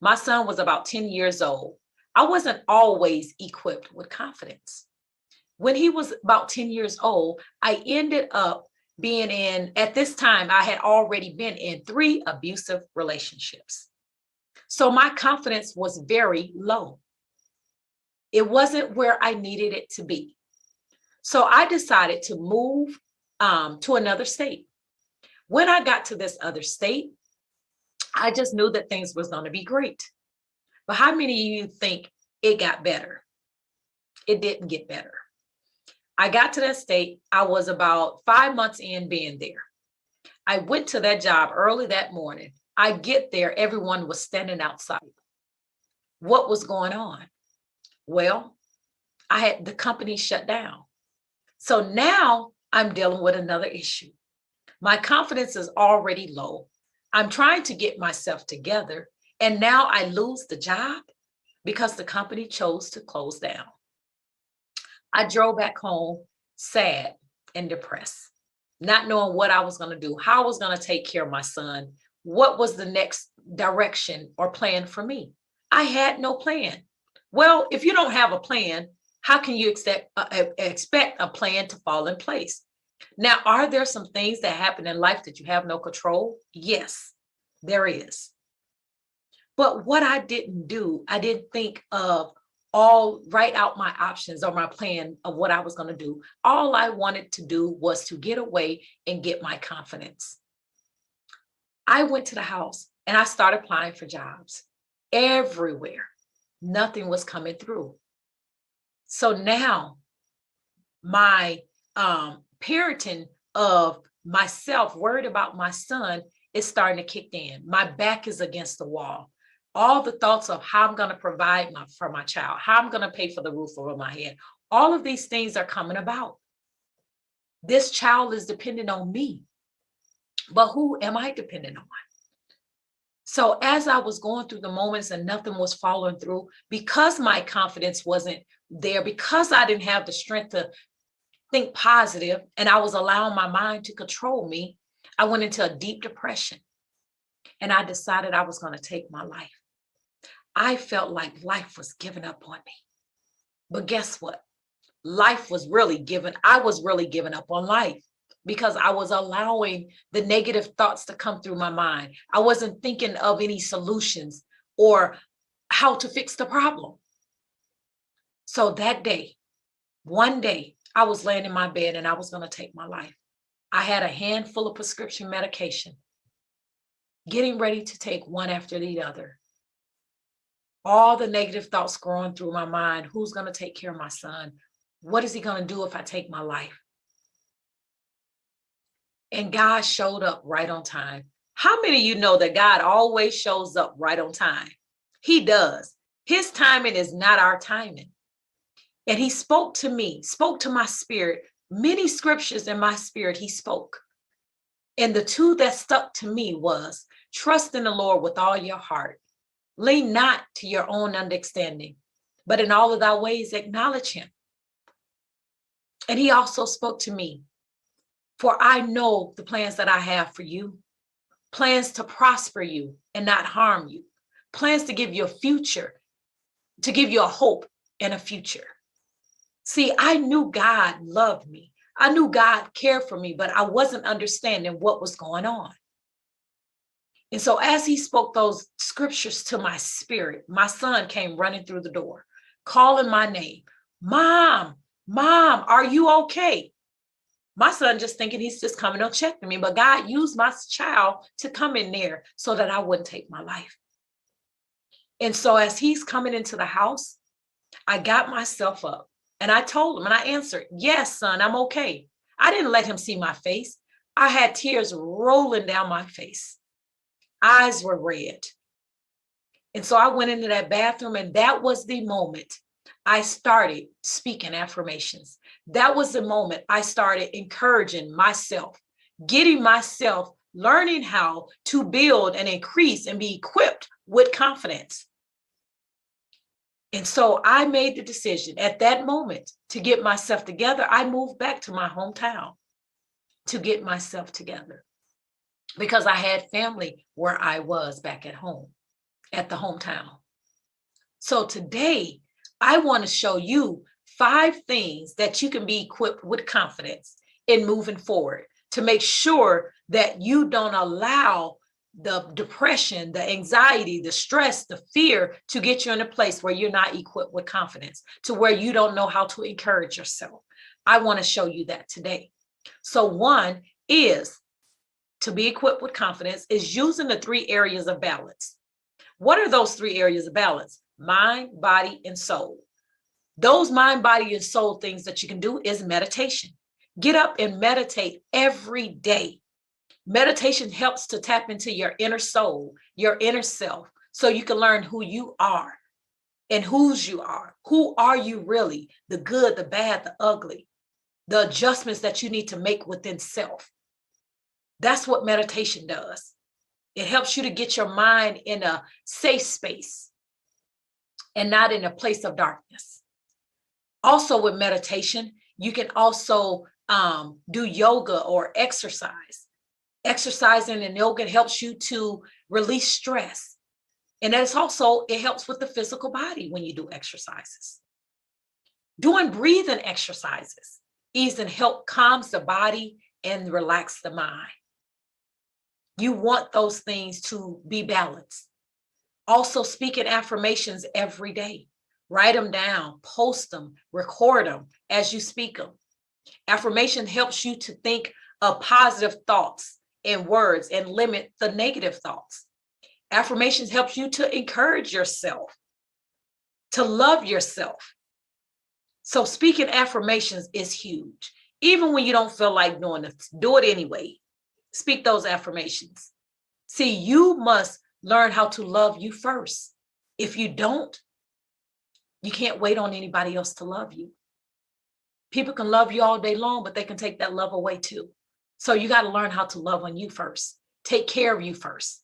my son was about 10 years old. I wasn't always equipped with confidence. When he was about 10 years old, I ended up being in, at this time, I had already been in 3 abusive relationships. So my confidence was very low. It wasn't where I needed it to be. So I decided to move to another state. When I got to this other state, I just knew that things was going to be great. But how many of you think it got better? It didn't get better. I got to that state. I was about 5 months in being there. I went to that job early that morning. I get there, everyone was standing outside. What was going on? Well, I had the company shut down. So now I'm dealing with another issue. My confidence is already low. I'm trying to get myself together, and now I lose the job because the company chose to close down. I drove back home sad and depressed, not knowing what I was going to do, how I was going to take care of my son, what was the next direction or plan for me. I had no plan. Well, if you don't have a plan, how can you expect a plan to fall in place? Now, are there some things that happen in life that you have no control? Yes, there is. But what I didn't do, I didn't think of write out my options or my plan of what I was going to do. All I wanted to do was to get away and get my confidence. I went to the house and I started applying for jobs everywhere. Nothing was coming through. So now my parenting of myself, worried about my son, is starting to kick in. My back is against the wall. All the thoughts of how I'm going to provide for my child, how I'm going to pay for the roof over my head, all of these things are coming about. This child is dependent on me, but who am I dependent on? So as I was going through the moments and nothing was following through, because my confidence wasn't there, because I didn't have the strength to think positive and I was allowing my mind to control me, I went into a deep depression and I decided I was going to take my life. I felt like life was giving up on me. But guess what? I was really giving up on life because I was allowing the negative thoughts to come through my mind. I wasn't thinking of any solutions or how to fix the problem. So that day, one day, I was laying in my bed and I was going to take my life. I had a handful of prescription medication, getting ready to take one after the other. All the negative thoughts going through my mind. Who's going to take care of my son? What is he going to do if I take my life? And God showed up right on time. How many of you know that God always shows up right on time? He does. His timing is not our timing. And he spoke to me, spoke to my spirit. Many scriptures in my spirit he spoke. And the two that stuck to me was, trust in the Lord with all your heart. Lean not to your own understanding, but in all of thy ways acknowledge him. And he also spoke to me, for I know the plans that I have for you, plans to prosper you and not harm you, plans to give you a future, to give you a hope and a future. See, I knew God loved me. I knew God cared for me, but I wasn't understanding what was going on. And so as he spoke those scriptures to my spirit, my son came running through the door, calling my name. Mom, are you okay? My son just thinking he's just coming to check on me, but God used my child to come in there so that I wouldn't take my life. And so as he's coming into the house, I got myself up and I told him and I answered, yes, son, I'm okay. I didn't let him see my face. I had tears rolling down my face. Eyes were red. And so I went into that bathroom and that was the moment I started speaking affirmations. That was the moment I started encouraging myself, getting myself, learning how to build and increase and be equipped with confidence. And so I made the decision at that moment to get myself together. I moved back to my hometown to get myself together because I had family where I was back at home, at the hometown. So today, I want to show you 5 things that you can be equipped with confidence in moving forward to make sure that you don't allow the depression, the anxiety, the stress, the fear to get you in a place where you're not equipped with confidence, to where you don't know how to encourage yourself. I want to show you that today. So one is to be equipped with confidence is using the 3 areas of balance. What are those 3 areas of balance? Mind, body, and soul. Those mind, body, and soul things that you can do is meditation. Get up and meditate every day. Meditation helps to tap into your inner soul, your inner self, so you can learn who you are and whose you are. Who are you really? The good, the bad, the ugly, the adjustments that you need to make within self. That's what meditation does. It helps you to get your mind in a safe space and not in a place of darkness. Also with meditation, you can also do yoga or exercise. Exercising and yoga helps you to release stress. And that's also, it helps with the physical body when you do exercises. Doing breathing exercises and help calms the body and relax the mind. You want those things to be balanced. Also, speaking affirmations every day. Write them down, post them, record them as you speak them. Affirmation helps you to think of positive thoughts and words and limit the negative thoughts. Affirmations helps you to encourage yourself, to love yourself. So speaking affirmations is huge. Even when you don't feel like doing it, do it anyway. Speak those affirmations. See, you must learn how to love you first. If you don't, you can't wait on anybody else to love you. People can love you all day long, but they can take that love away too. So you got to learn how to love on you first. Take care of you first.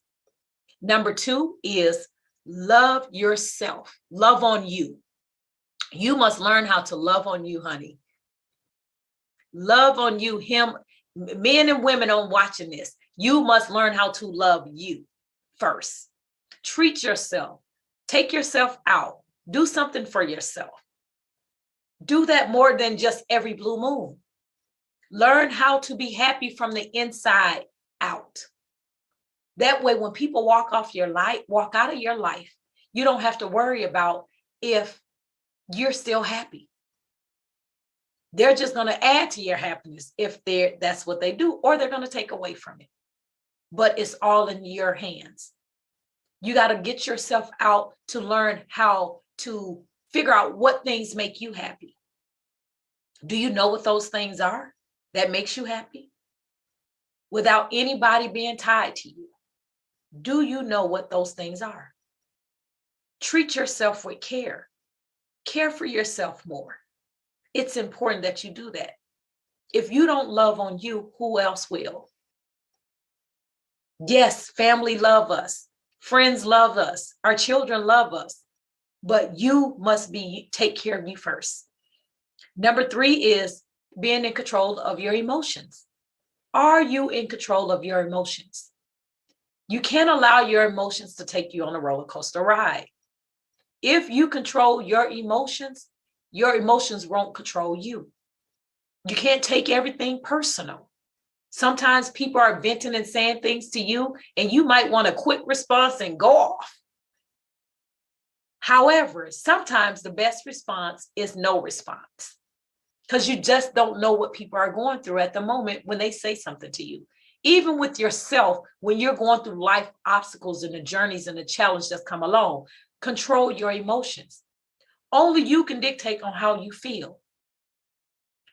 Number 2 is love yourself. Love on you. You must learn how to love on you, honey. Love on you, him, men and women on watching this. You must learn how to love you first. Treat yourself. Take yourself out. Do something for yourself. Do that more than just every blue moon. Learn how to be happy from the inside out. That way, when people walk out of your life, you don't have to worry about if you're still happy. They're just going to add to your happiness if that's what they do, or they're going to take away from it. But it's all in your hands. You got to get yourself out to learn how to figure out what things make you happy. Do you know what those things are that makes you happy? Without anybody being tied to you. Do you know what those things are? Treat yourself with care. Care for yourself more. It's important that you do that. If you don't love on you, who else will? Yes, family love us. Friends love us. Our children love us. But you must take care of you first. Number 3 is being in control of your emotions. Are you in control of your emotions? You can't allow your emotions to take you on a roller coaster ride. If you control your emotions won't control you. You can't take everything personal. Sometimes people are venting and saying things to you, and you might want a quick response and go off. However, sometimes the best response is no response, because you just don't know what people are going through at the moment when they say something to you. Even with yourself, when you're going through life obstacles and the journeys and the challenge that's come along, control your emotions. Only you can dictate on how you feel.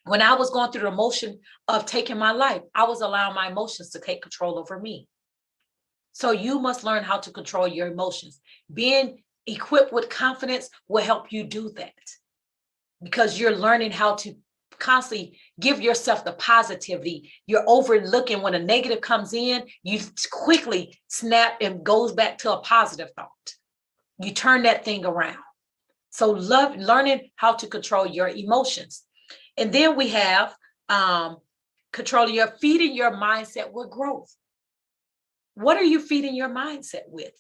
When I was going through the emotion of taking my life, I was allowing my emotions to take control over me. So you must learn how to control your emotions. Being equipped with confidence will help you do that, because you're learning how to constantly give yourself the positivity. You're overlooking when a negative comes in, you quickly snap and goes back to a positive thought. You turn that thing around. So learning how to control your emotions. And then we have feeding your mindset with growth. What are you feeding your mindset with?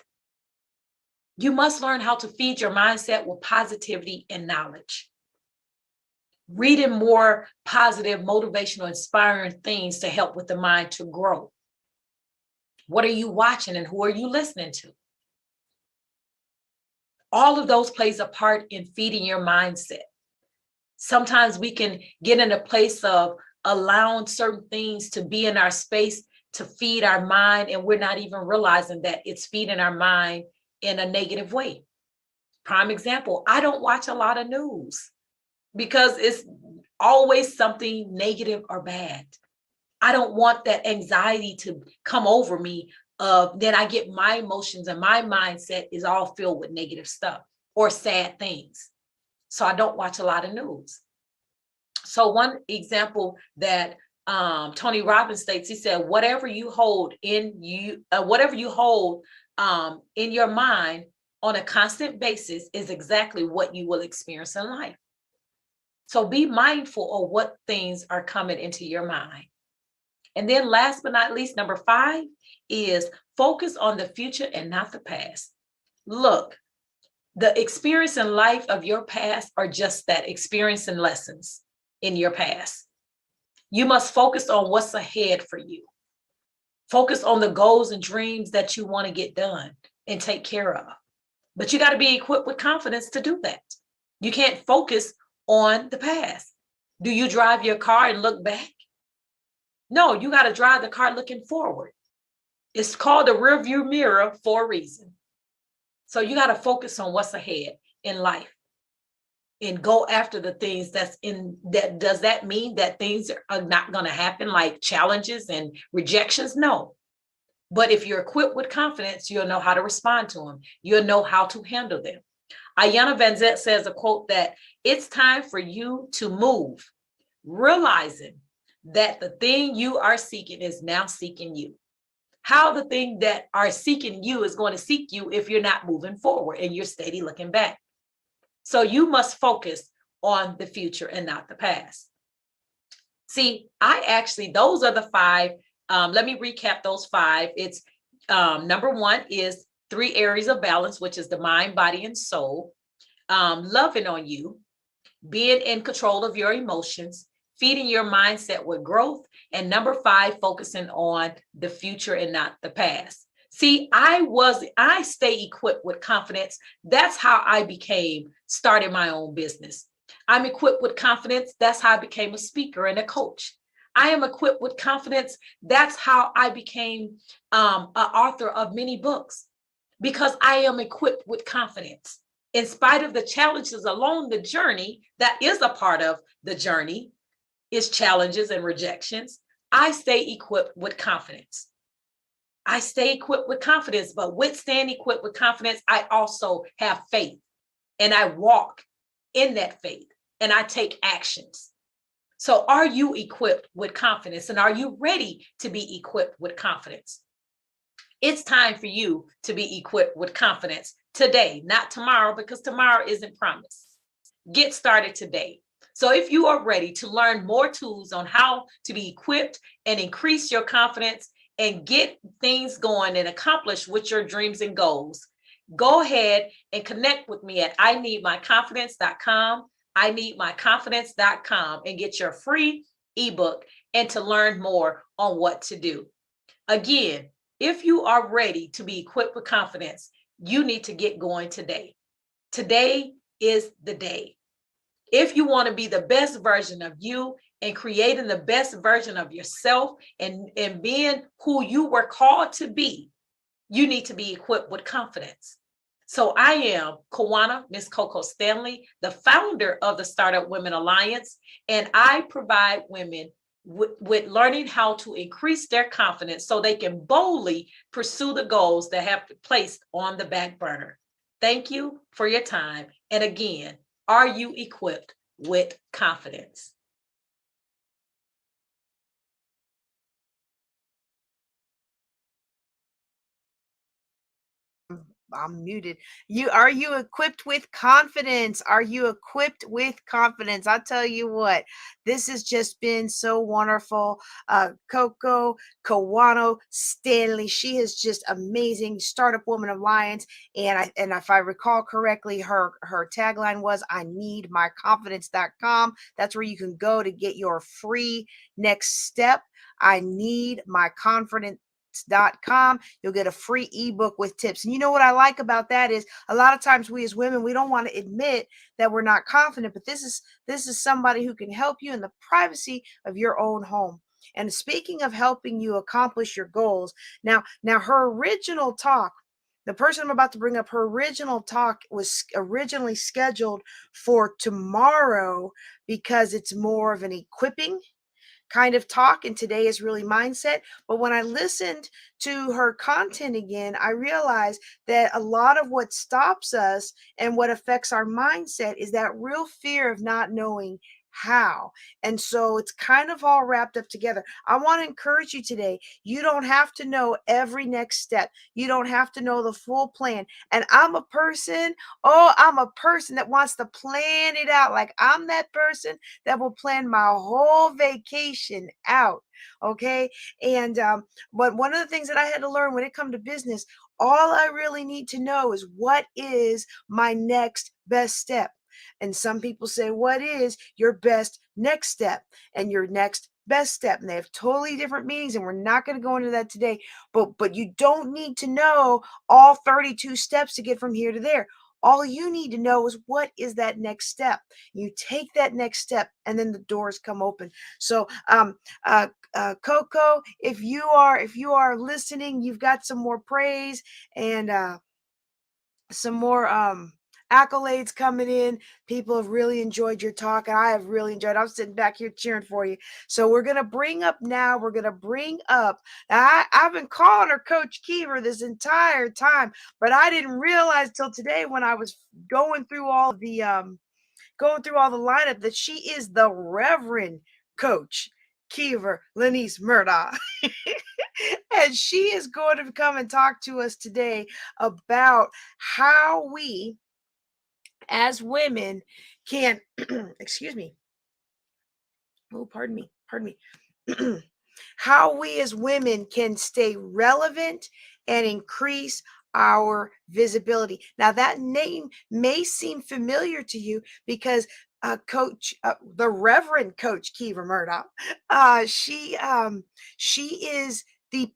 You must learn how to feed your mindset with positivity and knowledge. Reading more positive, motivational, inspiring things to help with the mind to grow. What are you watching and who are you listening to? All of those plays a part in feeding your mindset. Sometimes we can get in a place of allowing certain things to be in our space to feed our mind, and we're not even realizing that it's feeding our mind in a negative way. Prime example, I don't watch a lot of news because it's always something negative or bad. I don't want that anxiety to come over me. Then I get my emotions and my mindset is all filled with negative stuff or sad things. So I don't watch a lot of news. So one example that Tony Robbins states, he said, whatever you hold in your mind on a constant basis is exactly what you will experience in life. So be mindful of what things are coming into your mind. And then last but not least, number 5 is focus on the future and not the past. Look, the experience in life of your past are just that, experience and lessons in your past. You must focus on what's ahead for you. Focus on the goals and dreams that you want to get done and take care of. But you got to be equipped with confidence to do that. You can't focus on the past. Do you drive your car and look back? No, you got to drive the car looking forward. It's called the rear view mirror for a reason. So you got to focus on what's ahead in life and go after the things that's in that. Does that mean that things are not going to happen, like challenges and rejections? No. But if you're equipped with confidence, you'll know how to respond to them. You'll know how to handle them. Ayanna Van Zant says a quote that it's time for you to move, realizing that the thing you are seeking is now seeking you. How the thing that are seeking you is going to seek you if you're not moving forward and you're steady looking back. So you must focus on the future and not the past. See, those are the 5. Let me recap those 5. It's number 1 is 3 areas of balance, which is the mind, body, and soul. Loving on you, being in control of your emotions, feeding your mindset with growth, and number 5, focusing on the future and not the past. See, I stay equipped with confidence. That's how I started my own business. I'm equipped with confidence. That's how I became a speaker and a coach. I am equipped with confidence. That's how I became an author of many books, because I am equipped with confidence. In spite of the challenges along the journey, that is a part of the journey, is challenges and rejections. I stay equipped with confidence. I stay equipped with confidence, but with staying equipped with confidence, I also have faith, and I walk in that faith, and I take actions. So are you equipped with confidence, and are you ready to be equipped with confidence? It's time for you to be equipped with confidence today, not tomorrow, because tomorrow isn't promised. Get started today. So if you are ready to learn more tools on how to be equipped and increase your confidence and get things going and accomplish with your dreams and goals, go ahead and connect with me at ineedmyconfidence.com, ineedmyconfidence.com, and get your free ebook and to learn more on what to do. Again, if you are ready to be equipped with confidence, you need to get going today. Today is the day. If you want to be the best version of you and creating the best version of yourself and being who you were called to be, you need to be equipped with confidence. So I am CoWano, Miss Coco Stanley, the founder of the Startup Women Alliance, and I provide women with learning how to increase their confidence so they can boldly pursue the goals that have been placed on the back burner. Thank you for your time. And again, are you equipped with confidence? I'm muted. Are you equipped with confidence? Are you equipped with confidence? I tell you what, this has just been so wonderful. CoWano Stanley, she is just amazing. Startup Woman Alliance, and if I recall correctly, her tagline was ineedmyconfidence.com. That's where you can go to get your free next step. I need my confidence.com. You'll get a free ebook with tips. And you know what I like about that is a lot of times we as women, we don't want to admit that we're not confident, but this is somebody who can help you in the privacy of your own home. And speaking of helping you accomplish your goals, now her original talk, the person I'm about to bring up, her original talk was originally scheduled for tomorrow because it's more of an equipping kind of talk, and today is really mindset. But when I listened to her content again, I realized that a lot of what stops us and what affects our mindset is that real fear of not knowing how. And so it's kind of all wrapped up together. I want to encourage you today. You don't have to know every next step. You don't have to know the full plan. And I'm a person that wants to plan it out. Like I'm that person that will plan my whole vacation out. Okay. And but one of the things that I had to learn when it comes to business, all I really need to know is what is my next best step. And some people say, what is your best next step and your next best step? And they have totally different meanings, and we're not going to go into that today. But you don't need to know all 32 steps to get from here to there. All you need to know is what is that next step. You take that next step, and then the doors come open. So, Coco, if you are listening, you've got some more praise and some more accolades coming in. People have really enjoyed your talk, and I have really enjoyed it. I'm sitting back here cheering for you. So we're going to bring up, I've been calling her Coach Keever this entire time, but I didn't realize till today when I was going through all the lineup that she is the Reverend Coach Keever Lernise Murdaugh. And she is going to come and talk to us today about how we as women can excuse me. Oh, pardon me. How we as women can stay relevant and increase our visibility. Now that name may seem familiar to you because the Reverend Coach Keever Murdaugh, she is the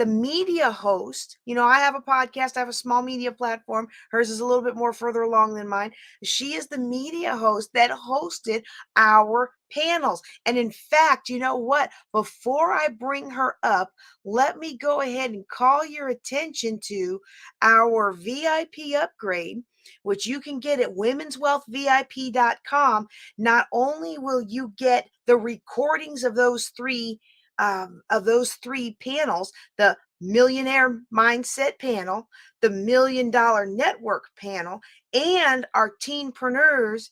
media host. You know, I have a podcast, I have a small media platform. Hers is a little bit more further along than mine. She is the media host that hosted our panels. And in fact, you know what? Before I bring her up, let me go ahead and call your attention to our VIP upgrade, which you can get at womenswealthvip.com. Not only will you get the recordings of those three panels, the Millionaire Mindset panel, the $1 Million Network panel, and our Teenpreneurs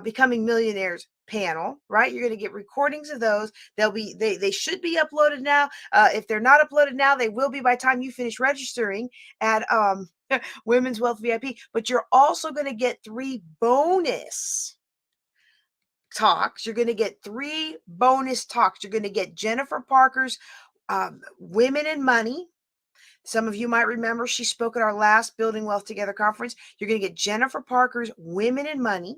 Becoming Millionaires panel, right? You're going to get recordings of those. They should be uploaded now. If they're not uploaded now, they will be by the time you finish registering at Women's Wealth VIP. But you're also going to get 3 bonus talks. You're going to get 3 bonus talks. You're going to get Jennifer Parker's Women and Money. Some of you might remember she spoke at our last Building Wealth Together conference. You're going to get Jennifer Parker's Women and Money.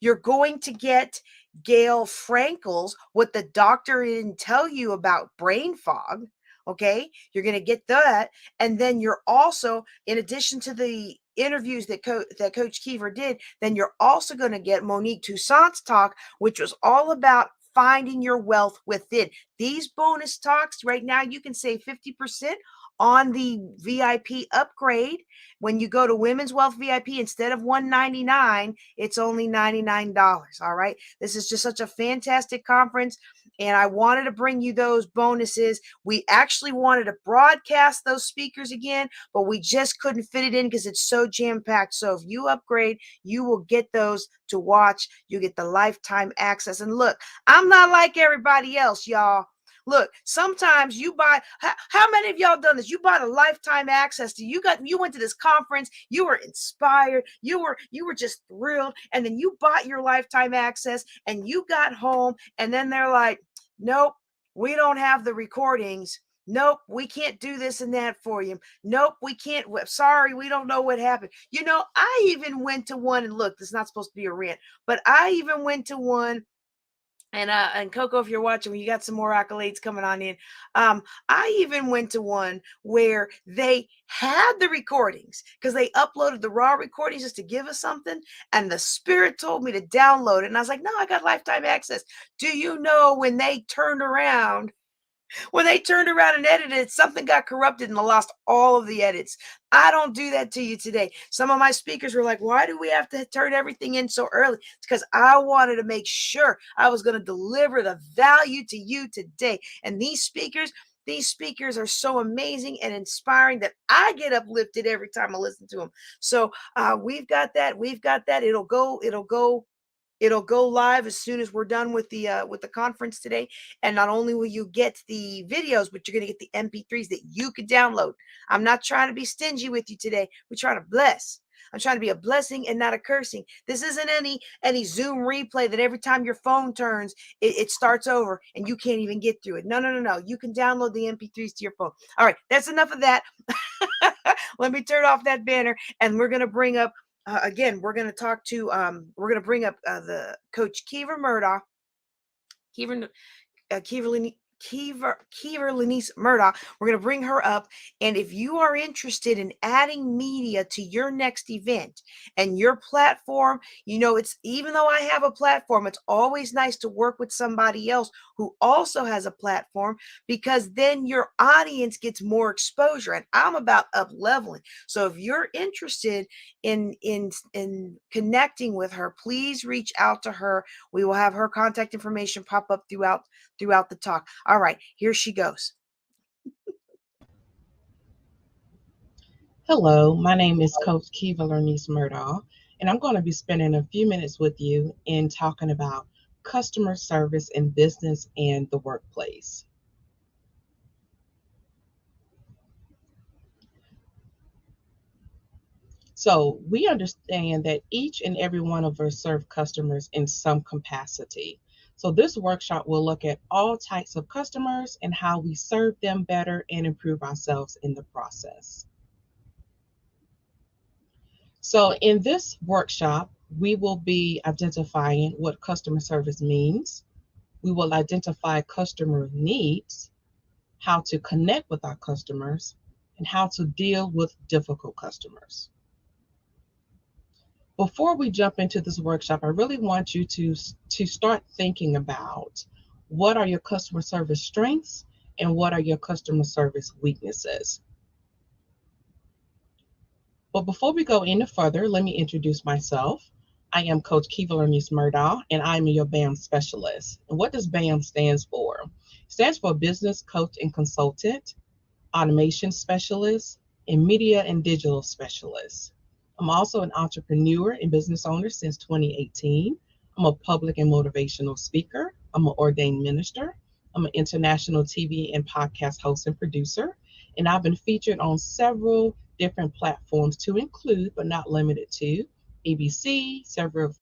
You're going to get Gail Frankel's What the Doctor Didn't Tell You About Brain Fog. Okay, you're going to get that. And then you're also, in addition to the interviews that Coach Keever did, then you're also going to get Monique Toussaint's talk, which was all about finding your wealth within. These bonus talks right now, you can save 50% on the VIP upgrade. When you go to Women's Wealth VIP, instead of $199, it's only $99. All right. This is just such a fantastic conference, and I wanted to bring you those bonuses. We actually wanted to broadcast those speakers again, but we just couldn't fit it in because it's so jam-packed. So if you upgrade, you will get those to watch. You get the lifetime access. And look, I'm not like everybody else, y'all. Look, sometimes you buy, how many of y'all done this? You bought a lifetime access to, you went to this conference, you were inspired, you were just thrilled, and then you bought your lifetime access and you got home, and then they're like, nope, we don't have the recordings. Nope, we can't do this and that for you. Nope, we can't. Sorry, we don't know what happened. You know, I even went to one, and look, this is not supposed to be a rant, but I even went to one. And Coco, if you're watching, you got some more accolades coming on in. I even went to one where they had the recordings because they uploaded the raw recordings just to give us something. And the Spirit told me to download it. And I was like, no, I got lifetime access. Do you know when they turned around and edited, something got corrupted and I lost all of the edits. I don't do that to you today. Some of my speakers were like, why do we have to turn everything in so early? It's because I wanted to make sure I was going to deliver the value to you today. And these speakers are so amazing and inspiring that I get uplifted every time I listen to them. So we've got that. It'll go It'll go live as soon as we're done with the conference today. And not only will you get the videos, but you're going to get the MP3s that you could download. I'm not trying to be stingy with you today. We're trying to bless. I'm trying to be a blessing and not a cursing. This isn't any Zoom replay that every time your phone turns, it starts over and you can't even get through it. No, no, no, no. You can download the MP3s to your phone. All right, that's enough of that. Let me turn off that banner, and we're going to bring up, again, we're going to talk to, we're going to bring up the coach Keever Murdaugh. Keever Lernise Murdaugh. We're going to bring her up. And if you are interested in adding media to your next event and your platform, you know, it's, even though I have a platform, it's always nice to work with somebody else who also has a platform, because then your audience gets more exposure. And I'm about up leveling. So if you're interested in connecting with her, please reach out to her. We will have her contact information pop up throughout the talk. All right, here she goes. Hello, my name is Coach Keever Lernise Murdaugh, and I'm going to be spending a few minutes with you in talking about customer service in business and the workplace. So we understand that each and every one of us serve customers in some capacity. So this workshop will look at all types of customers and how we serve them better and improve ourselves in the process. So in this workshop, we will be identifying what customer service means. We will identify customer needs, how to connect with our customers, and how to deal with difficult customers. Before we jump into this workshop, I really want you to start thinking about what are your customer service strengths and what are your customer service weaknesses. But before we go any further, let me introduce myself. I am Coach Keever Lernise Murdaugh, and I'm your BAM specialist. And what does BAM stands for? It stands for Business Coach and Consultant, Automation Specialist, and Media and Digital Specialist. I'm also an entrepreneur and business owner since 2018. I'm a public and motivational speaker. I'm an ordained minister. I'm an international TV and podcast host and producer. And I've been featured on several different platforms to include, but not limited to, ABC, several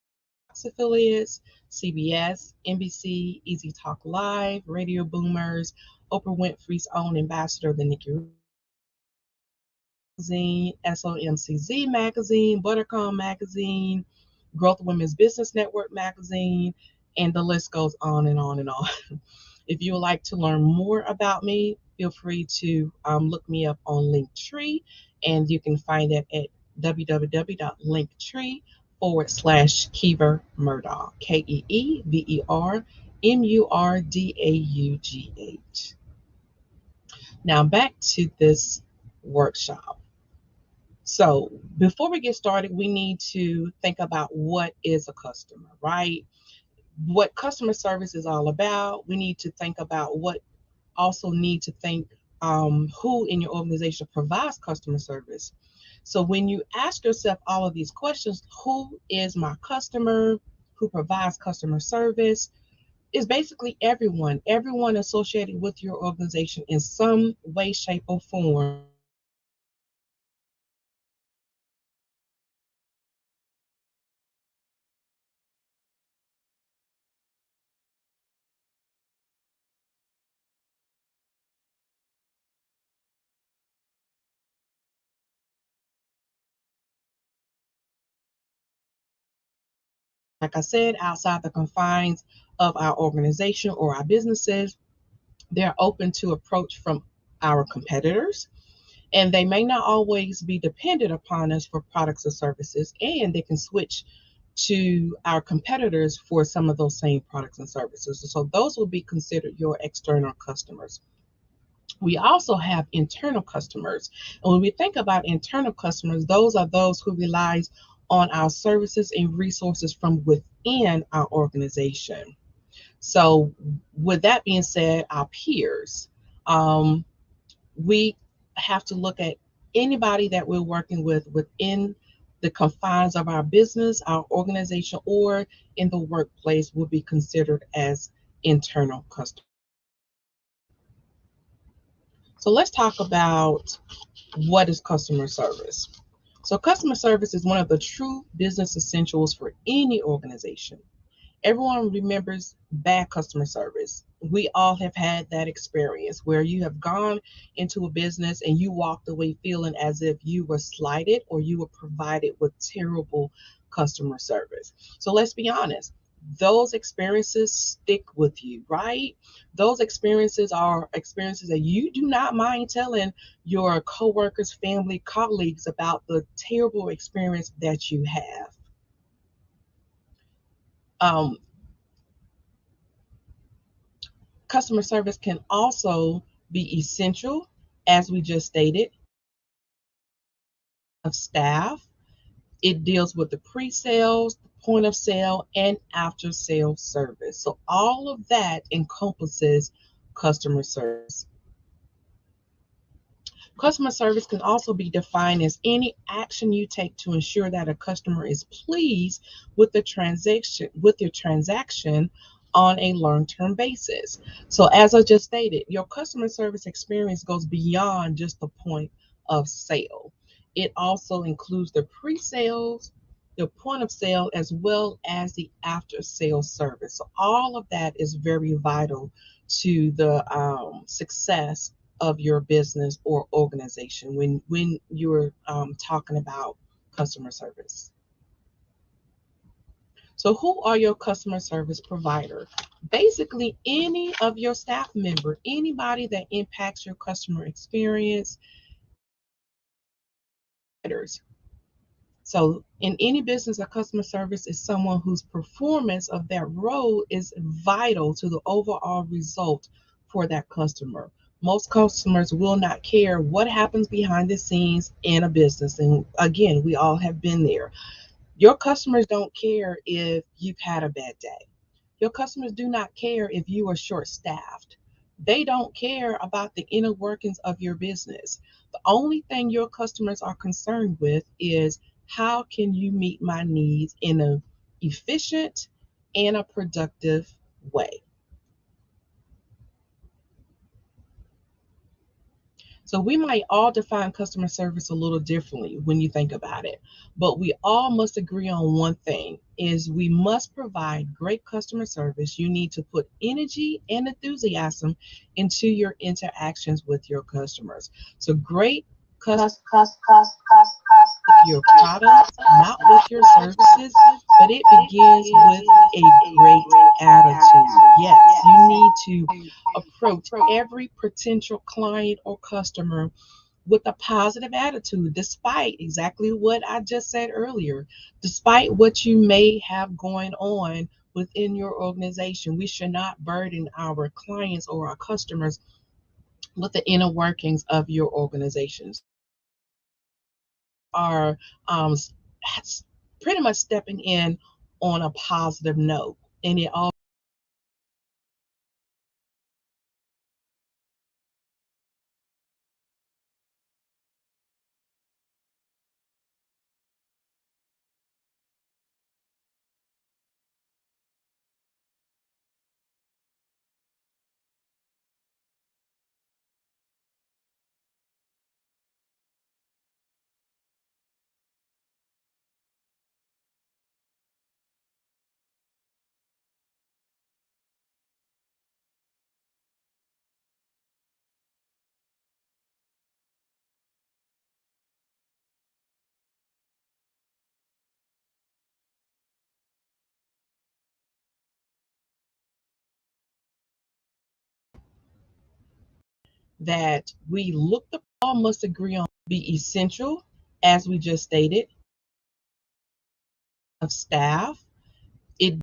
Fox affiliates, CBS, NBC, Easy Talk Live, Radio Boomers, Oprah Winfrey's own ambassador, the Nikki Magazine, SOMCZ Magazine, Buttercom Magazine, Growth Women's Business Network Magazine, and the list goes on and on and on. If you would like to learn more about me, feel free to look me up on Linktree, and you can find that at www.linktree.com/Keever Murdaugh, KeeverMurdaugh. Now back to this workshop. So before we get started, we need to think about what is a customer, right? What customer service is all about. We need to think about who in your organization provides customer service. So when you ask yourself all of these questions, who is my customer, who provides customer service, is basically everyone associated with your organization in some way, shape, or form. Like I said, outside the confines of our organization or our businesses, they're open to approach from our competitors, and they may not always be dependent upon us for products or services, and they can switch to our competitors for some of those same products and services. So those will be considered your external customers. We also have internal customers. And when we think about internal customers, those are those who rely on our services and resources from within our organization. So with that being said, our peers, we have to look at anybody that we're working with within the confines of our business, our organization, or in the workplace will be considered as internal customer. So let's talk about what is customer service. So customer service is one of the true business essentials for any organization. Everyone remembers bad customer service. We all have had that experience where you have gone into a business and you walked away feeling as if you were slighted or you were provided with terrible customer service. So let's be honest, those experiences stick with you, right? Those experiences are experiences that you do not mind telling your coworkers, family, colleagues about the terrible experience that you have. Customer service can also be essential, as we just stated, of staff. It deals with the pre-sales, the point of sale, and after sale service. So all of that encompasses customer service. Customer service can also be defined as any action you take to ensure that a customer is pleased with the transaction, with your transaction on a long-term basis. So as I just stated, your customer service experience goes beyond just the point of sale. It also includes the pre-sales, the point of sale, as well as the after sale service. So all of that is very vital to the success of your business or organization when you're talking about customer service. So who are your customer service provider? Basically, any of your staff member, anybody that impacts your customer experience. So in any business, a customer service is someone whose performance of that role is vital to the overall result for that customer. Most customers will not care what happens behind the scenes in a business. And again, we all have been there. Your customers don't care if you've had a bad day. Your customers do not care if you are short-staffed. They don't care about the inner workings of your business. The only thing your customers are concerned with is how can you meet my needs in an efficient and a productive way. So we might all define customer service a little differently when you think about it, but we all must agree on one thing is we must provide great customer service. You need to put energy and enthusiasm into your interactions with your customers. So great your products, not with your services, but it begins with a great attitude. Yes, you need to approach every potential client or customer with a positive attitude, despite exactly what I just said earlier, despite what you may have going on within your organization. We should not burden our clients or our customers with the inner workings of your organizations. Are pretty much stepping in on a positive note, and it all that we look the all must agree on be essential, as we just stated, of staff.